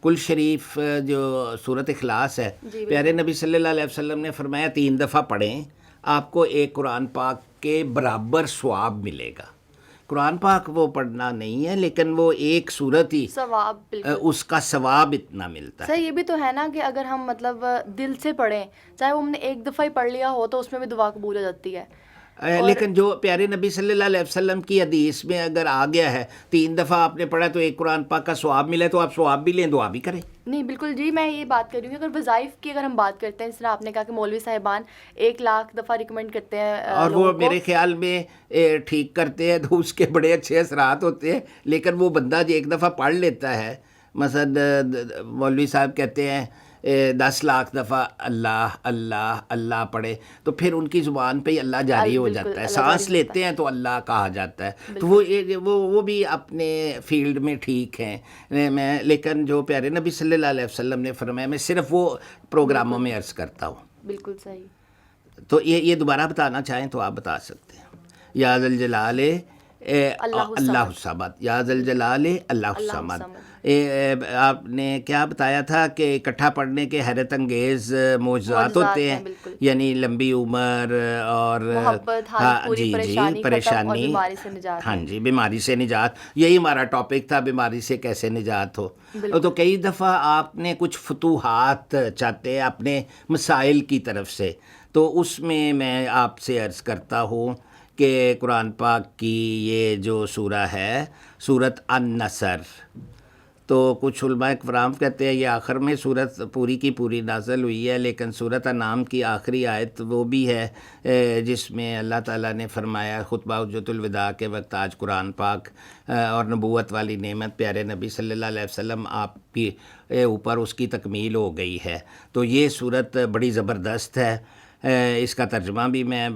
کل شریف جو سورۃ اخلاص ہے, پیارے نبی صلی اللہ علیہ وسلم نے فرمایا 3 دفعہ پڑھیں, آپ کو ایک قرآن پاک کے برابر ثواب ملے گا. قرآن پاک وہ پڑھنا نہیں ہے, لیکن وہ ایک صورت ہی ثواب بالکل اس کا ثواب اتنا ملتا ہے. سر یہ بھی تو ہے نا کہ اگر ہم مطلب دل سے پڑھیں, چاہے وہ ہم نے ایک دفعہ ہی پڑھ لیا ہو تو اس میں بھی دعا قبول ہو جاتی ہے. لیکن جو پیارے نبی صلی اللہ علیہ وسلم کی حدیث میں اگر آ گیا ہے 3 دفعہ آپ نے پڑھا تو ایک قرآن پاک کا ثواب ملے, تو آپ ثواب بھی لیں, دعا بھی کریں. نہیں بالکل جی, میں یہ بات کر رہی ہوں کہ اگر وظائف کی اگر ہم بات کرتے ہیں, جس طرح آپ نے کہا کہ مولوی صاحبان 1,00,000 دفعہ ریکمینڈ کرتے ہیں اور وہ میرے خیال میں ٹھیک کرتے ہیں تو اس کے بڑے اچھے اثرات ہوتے ہیں, لیکن وہ بندہ جو ایک دفعہ پڑھ لیتا ہے, مثلا مولوی صاحب کہتے ہیں 10,00,000 دفعہ اللہ اللہ اللہ پڑھے, تو پھر ان کی زبان پہ ہی اللہ جاری ہو جاتا ہے, سانس لیتے ہیں تو اللہ کہا جاتا ہے. تو وہ بھی اپنے فیلڈ میں ٹھیک ہیں. میں لیکن جو پیارے نبی صلی اللہ علیہ وسلم نے فرمایا, میں صرف وہ پروگراموں میں عرض کرتا ہوں. بالکل صحیح. تو یہ دوبارہ بتانا چاہیں تو آپ بتا سکتے ہیں. یا ذل جلال اللہ الصمد, یا ذل جلال اللہ الصمد. آپ نے کیا بتایا تھا کہ اکٹھا پڑھنے کے حیرت انگیز معجزات ہوتے ہیں, یعنی لمبی عمر اور محبت, جی پریشانی, ہاں جی بیماری سے نجات. یہی ہمارا ٹاپک تھا, بیماری سے کیسے نجات ہو. تو کئی دفعہ آپ نے کچھ فتوحات چاہتے ہیں اپنے مسائل کی طرف سے, تو اس میں آپ سے عرض کرتا ہوں کہ قرآن پاک کی یہ جو سورہ ہے سورۃ النصر, تو کچھ علماء کرام کہتے ہیں یہ آخر میں سورت پوری کی پوری نازل ہوئی ہے, لیکن سورۃ انعام کی آخری آیت وہ بھی ہے جس میں اللہ تعالیٰ نے فرمایا خطبہ حجۃ الوداع کے وقت, آج قرآن پاک اور نبوت والی نعمت پیارے نبی صلی اللہ علیہ وسلم آپ کی اوپر اس کی تکمیل ہو گئی ہے. تو یہ سورت بڑی زبردست ہے. اس کا ترجمہ بھی میں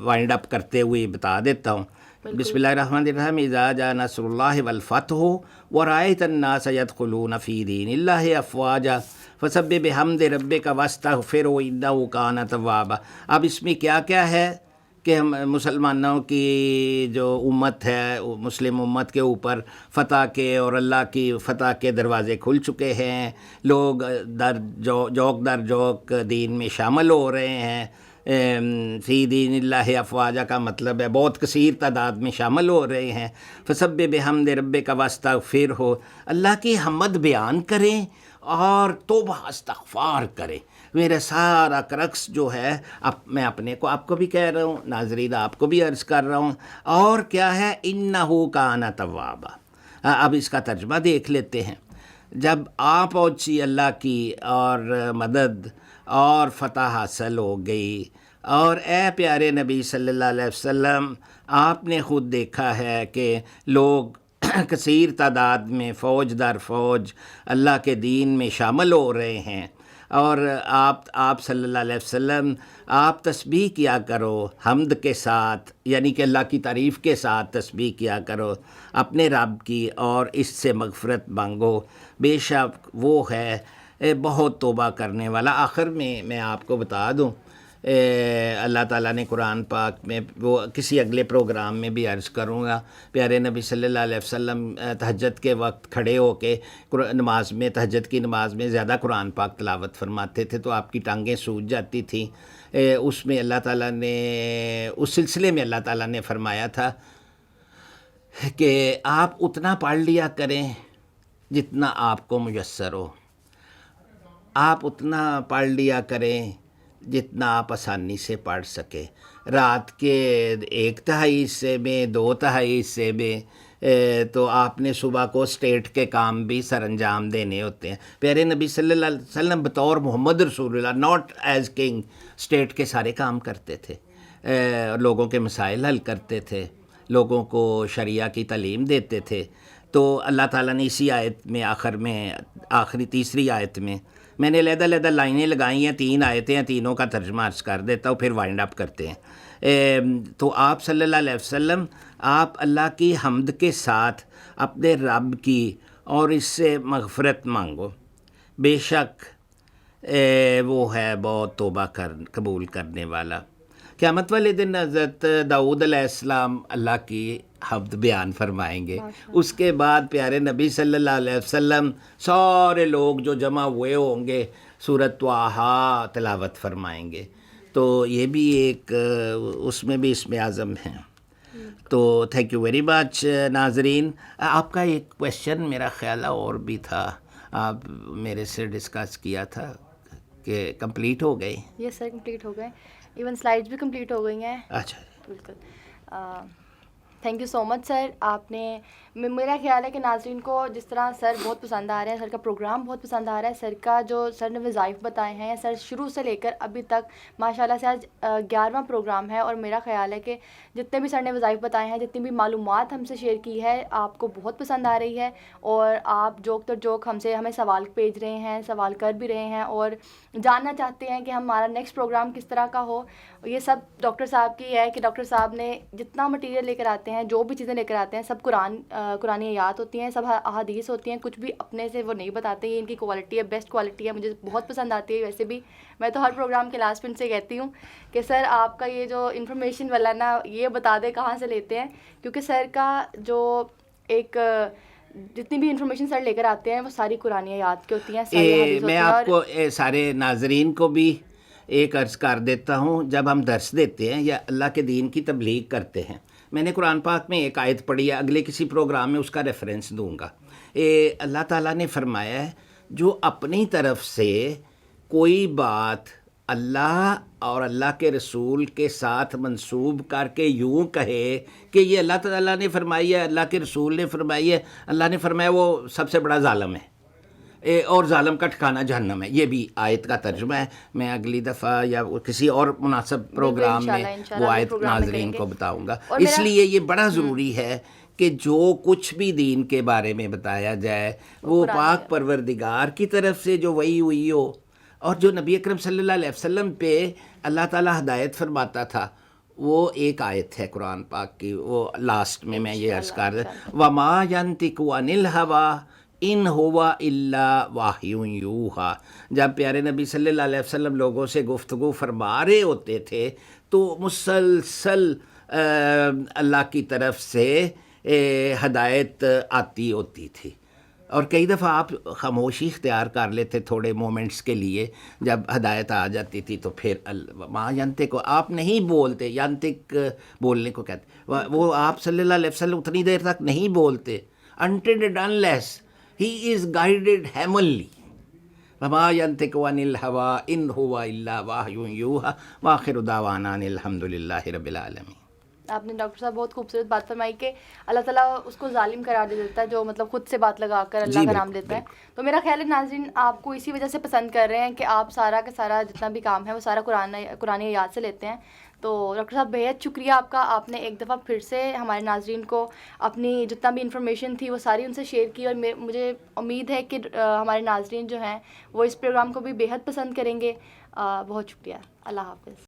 وائنڈ اپ کرتے ہوئے بتا دیتا ہوں. بسم اللہ الرحمن الرحیم. اذا جاء نصر اللہ والفتح ورأیت الناس يدخلون فی دین اللہ افواجا فسبح بحمد ربک واستغفرہ انہ کان توابا. اب اس میں کیا کیا ہے کہ ہم مسلمانوں کی جو امت ہے, مسلم امت کے اوپر فتح کے اور اللہ کی فتح کے دروازے کھل چکے ہیں, لوگ جوک در جوک دین میں شامل ہو رہے ہیں. فی دین اللہ افواجہ کا مطلب ہے بہت کثیر تعداد میں شامل ہو رہے ہیں. فسبح بحمد ربک واستغفرہ, اللہ کی حمد بیان کریں اور توبہ استغفار کریں. میرا سارا کرکس جو ہے اب میں اپنے کو آپ کو بھی کہہ رہا ہوں, ناظرین آپ کو بھی عرض کر رہا ہوں, اور کیا ہے انہ کان توابا. اب اس کا ترجمہ دیکھ لیتے ہیں. جب آپ پہنچی اللہ کی اور مدد اور فتح حاصل ہو گئی, اور اے پیارے نبی صلی اللہ علیہ وسلم آپ نے خود دیکھا ہے کہ لوگ کثیر تعداد میں فوج در فوج اللہ کے دین میں شامل ہو رہے ہیں, اور آپ صلی اللہ علیہ وسلم آپ تسبیح کیا کرو حمد کے ساتھ, یعنی کہ اللہ کی تعریف کے ساتھ تسبیح کیا کرو اپنے رب کی, اور اس سے مغفرت مانگو, بے شک وہ ہے بہت توبہ کرنے والا. آخر میں آپ کو بتا دوں, اللہ تعالیٰ نے قرآن پاک میں, وہ کسی اگلے پروگرام میں بھی عرض کروں گا, پیارے نبی صلی اللہ علیہ وسلم تہجد کے وقت کھڑے ہو کے نماز میں, تہجد کی نماز میں زیادہ قرآن پاک تلاوت فرماتے تھے تو آپ کی ٹانگیں سوج جاتی تھیں. اس میں اللہ تعالیٰ نے, اس سلسلے میں اللہ تعالیٰ نے فرمایا تھا کہ آپ اتنا پڑھ لیا کریں جتنا آپ کو میسر ہو, آپ اتنا پڑھ لیا کریں جتنا آپ آسانی سے پڑھ سکیں. رات کے 1/3 حصے میں, 2/3 حصے میں, تو آپ نے صبح کو اسٹیٹ کے کام بھی سر انجام دینے ہوتے ہیں. پیارے نبی صلی اللہ علیہ وسلم بطور محمد رسول اللہ, ناٹ ایز کنگ, اسٹیٹ کے سارے کام کرتے تھے, لوگوں کے مسائل حل کرتے تھے, لوگوں کو شریعہ کی تعلیم دیتے تھے. تو اللہ تعالیٰ نے اسی آیت میں آخری تیسری آیت میں نے علیحدہ لائنیں لگائی ہیں, 3 آیتیں ہیں, تینوں کا ترجمہ عرض کر دیتا ہوں, پھر وائنڈ اپ کرتے ہیں. تو آپ صلی اللہ علیہ وسلم, آپ اللہ کی حمد کے ساتھ اپنے رب کی اور اس سے مغفرت مانگو, بے شک وہ ہے بہت توبہ قبول کرنے والا. قیامت والے دن حضرت داؤد علیہ السلام اللہ کی حمد بیان فرمائیں گے. اس کے بعد پیارے نبی صلی اللہ علیہ وسلم سارے لوگ جو جمع ہوئے ہوں گے سورۃ طٰہٰ تلاوت فرمائیں گے. تو یہ بھی ایک اس میں بھی اسم اعظم ہیں. تو تھینک یو ویری مچ. ناظرین, آپ کا ایک کویشچن میرا خیال اور بھی تھا, آپ میرے سے ڈسکس کیا تھا کہ کمپلیٹ ہو گئے. یس سر, کمپلیٹ ہو گئے, ایون سلائڈس بھی کمپلیٹ ہو گئی ہیں. اچھا, بالکل. تھینک یو سو مچ سر. آپ نے, میرا خیال ہے کہ ناظرین کو جس طرح سر بہت پسند آ رہا ہے, سر کا پروگرام بہت پسند آ رہا ہے, سر کا جو سر نے وظائف بتائے ہیں, سر شروع سے لے کر ابھی تک ماشاءاللہ سے آج 11واں پروگرام ہے, اور میرا خیال ہے کہ جتنے بھی سر نے وظائف بتائے ہیں, جتنی بھی معلومات ہم سے شیئر کی ہے, آپ کو بہت پسند آ رہی ہے, اور آپ جوک تر جوک ہمیں سوال بھیج رہے ہیں, سوال کر بھی رہے ہیں, اور جاننا چاہتے ہیں کہ ہمارا نیکسٹ پروگرام کس طرح کا ہو. یہ سب ڈاکٹر صاحب کی ہے کہ ڈاکٹر صاحب نے جتنا مٹیریل لے کر آتے ہیں, جو بھی چیزیں لے کر آتے ہیں, سب قرآن آیات ہوتی ہیں, سب احادیث ہوتی ہیں, کچھ بھی اپنے سے وہ نہیں بتاتے. یہ ان کی کوالٹی ہے, بیسٹ کوالٹی ہے, مجھے بہت پسند آتی ہے. ویسے بھی میں تو ہر پروگرام کے لاسٹ میں سے کہتی ہوں کہ سر آپ کا یہ جو انفارمیشن والا نا, یہ بتا دیں کہاں سے لیتے ہیں, کیونکہ سر کا جو ایک جتنی بھی انفارمیشن سر لے کر آتے ہیں وہ ساری قرآن آیات کی ہوتی ہیں. میں آپ کو سارے ناظرین کو بھی ایک عرض کر دیتا ہوں, جب ہم درس دیتے ہیں یا اللہ کے دین کی تبلیغ کرتے ہیں, میں نے قرآن پاک میں ایک آیت پڑھی ہے, اگلے کسی پروگرام میں اس کا ریفرنس دوں گا. اللہ تعالیٰ نے فرمایا ہے, جو اپنی طرف سے کوئی بات اللہ اور اللہ کے رسول کے ساتھ منسوب کر کے یوں کہے کہ یہ اللہ تعالیٰ نے فرمائی ہے, اللہ کے رسول نے فرمائی ہے, اللہ نے فرمایا, وہ سب سے بڑا ظالم ہے, اور ظالم کا ٹھکانہ جہنم ہے. یہ بھی آیت کا ترجمہ ہے. میں اگلی دفعہ یا کسی اور مناسب پروگرام میں وہ آیت ناظرین کو بتاؤں گا. اس لیے یہ بڑا ضروری ہے کہ جو کچھ بھی دین کے بارے میں بتایا جائے وہ پاک پروردگار کی طرف سے جو وحی ہوئی ہو, اور جو نبی اکرم صلی اللہ علیہ وسلم پہ اللہ تعالیٰ ہدایت فرماتا تھا, وہ ایک آیت ہے قرآن پاک کی, وہ لاسٹ میں یہ عرض کر دوں, وَمَا يَنْطِقُ عَنِ الْهَوَىٰ ان ہوا الا واحی یوحیٰ. جب پیارے نبی صلی اللہ علیہ وسلم لوگوں سے گفتگو فرما رہے ہوتے تھے تو مسلسل اللہ کی طرف سے ہدایت آتی ہوتی تھی, اور کئی دفعہ آپ خاموشی اختیار کر لیتے تھوڑے مومنٹس کے لیے, جب ہدایت آ جاتی تھی تو پھر ماں ینطق کو آپ نہیں بولتے, ینطق بولنے کو کہتے, وہ آپ صلی اللہ علیہ وسلم اتنی دیر تک نہیں بولتے until and unless he is guided heavenly. وما ينطق عن الهوى ان هو الا وحی یوحیٰ وآخر دعوانا ان الحمد للہ رب العالمین. آپ نے ڈاکٹر صاحب بہت خوبصورت بات فرمائی کہ اللہ تعالیٰ اس کو ظالم قرار دے دیتا ہے جو مطلب خود سے بات لگا کر اللہ کا نام لیتا ہے. تو میرا خیال ہے ناظرین آپ کو اسی وجہ سے پسند کر رہے ہیں کہ آپ سارا کا سارا جتنا بھی کام ہے وہ سارا قرآن آیات سے لیتے ہیں. تو ڈاکٹر صاحب بہت شکریہ آپ کا, آپ نے ایک دفعہ پھر سے ہمارے ناظرین کو اپنی جتنا بھی انفارمیشن تھی وہ ساری ان سے شیئر کی, اور مجھے امید ہے کہ ہمارے ناظرین جو ہیں وہ اس پروگرام کو بھی بے حد پسند کریں گے. بہت شکریہ. اللہ حافظ.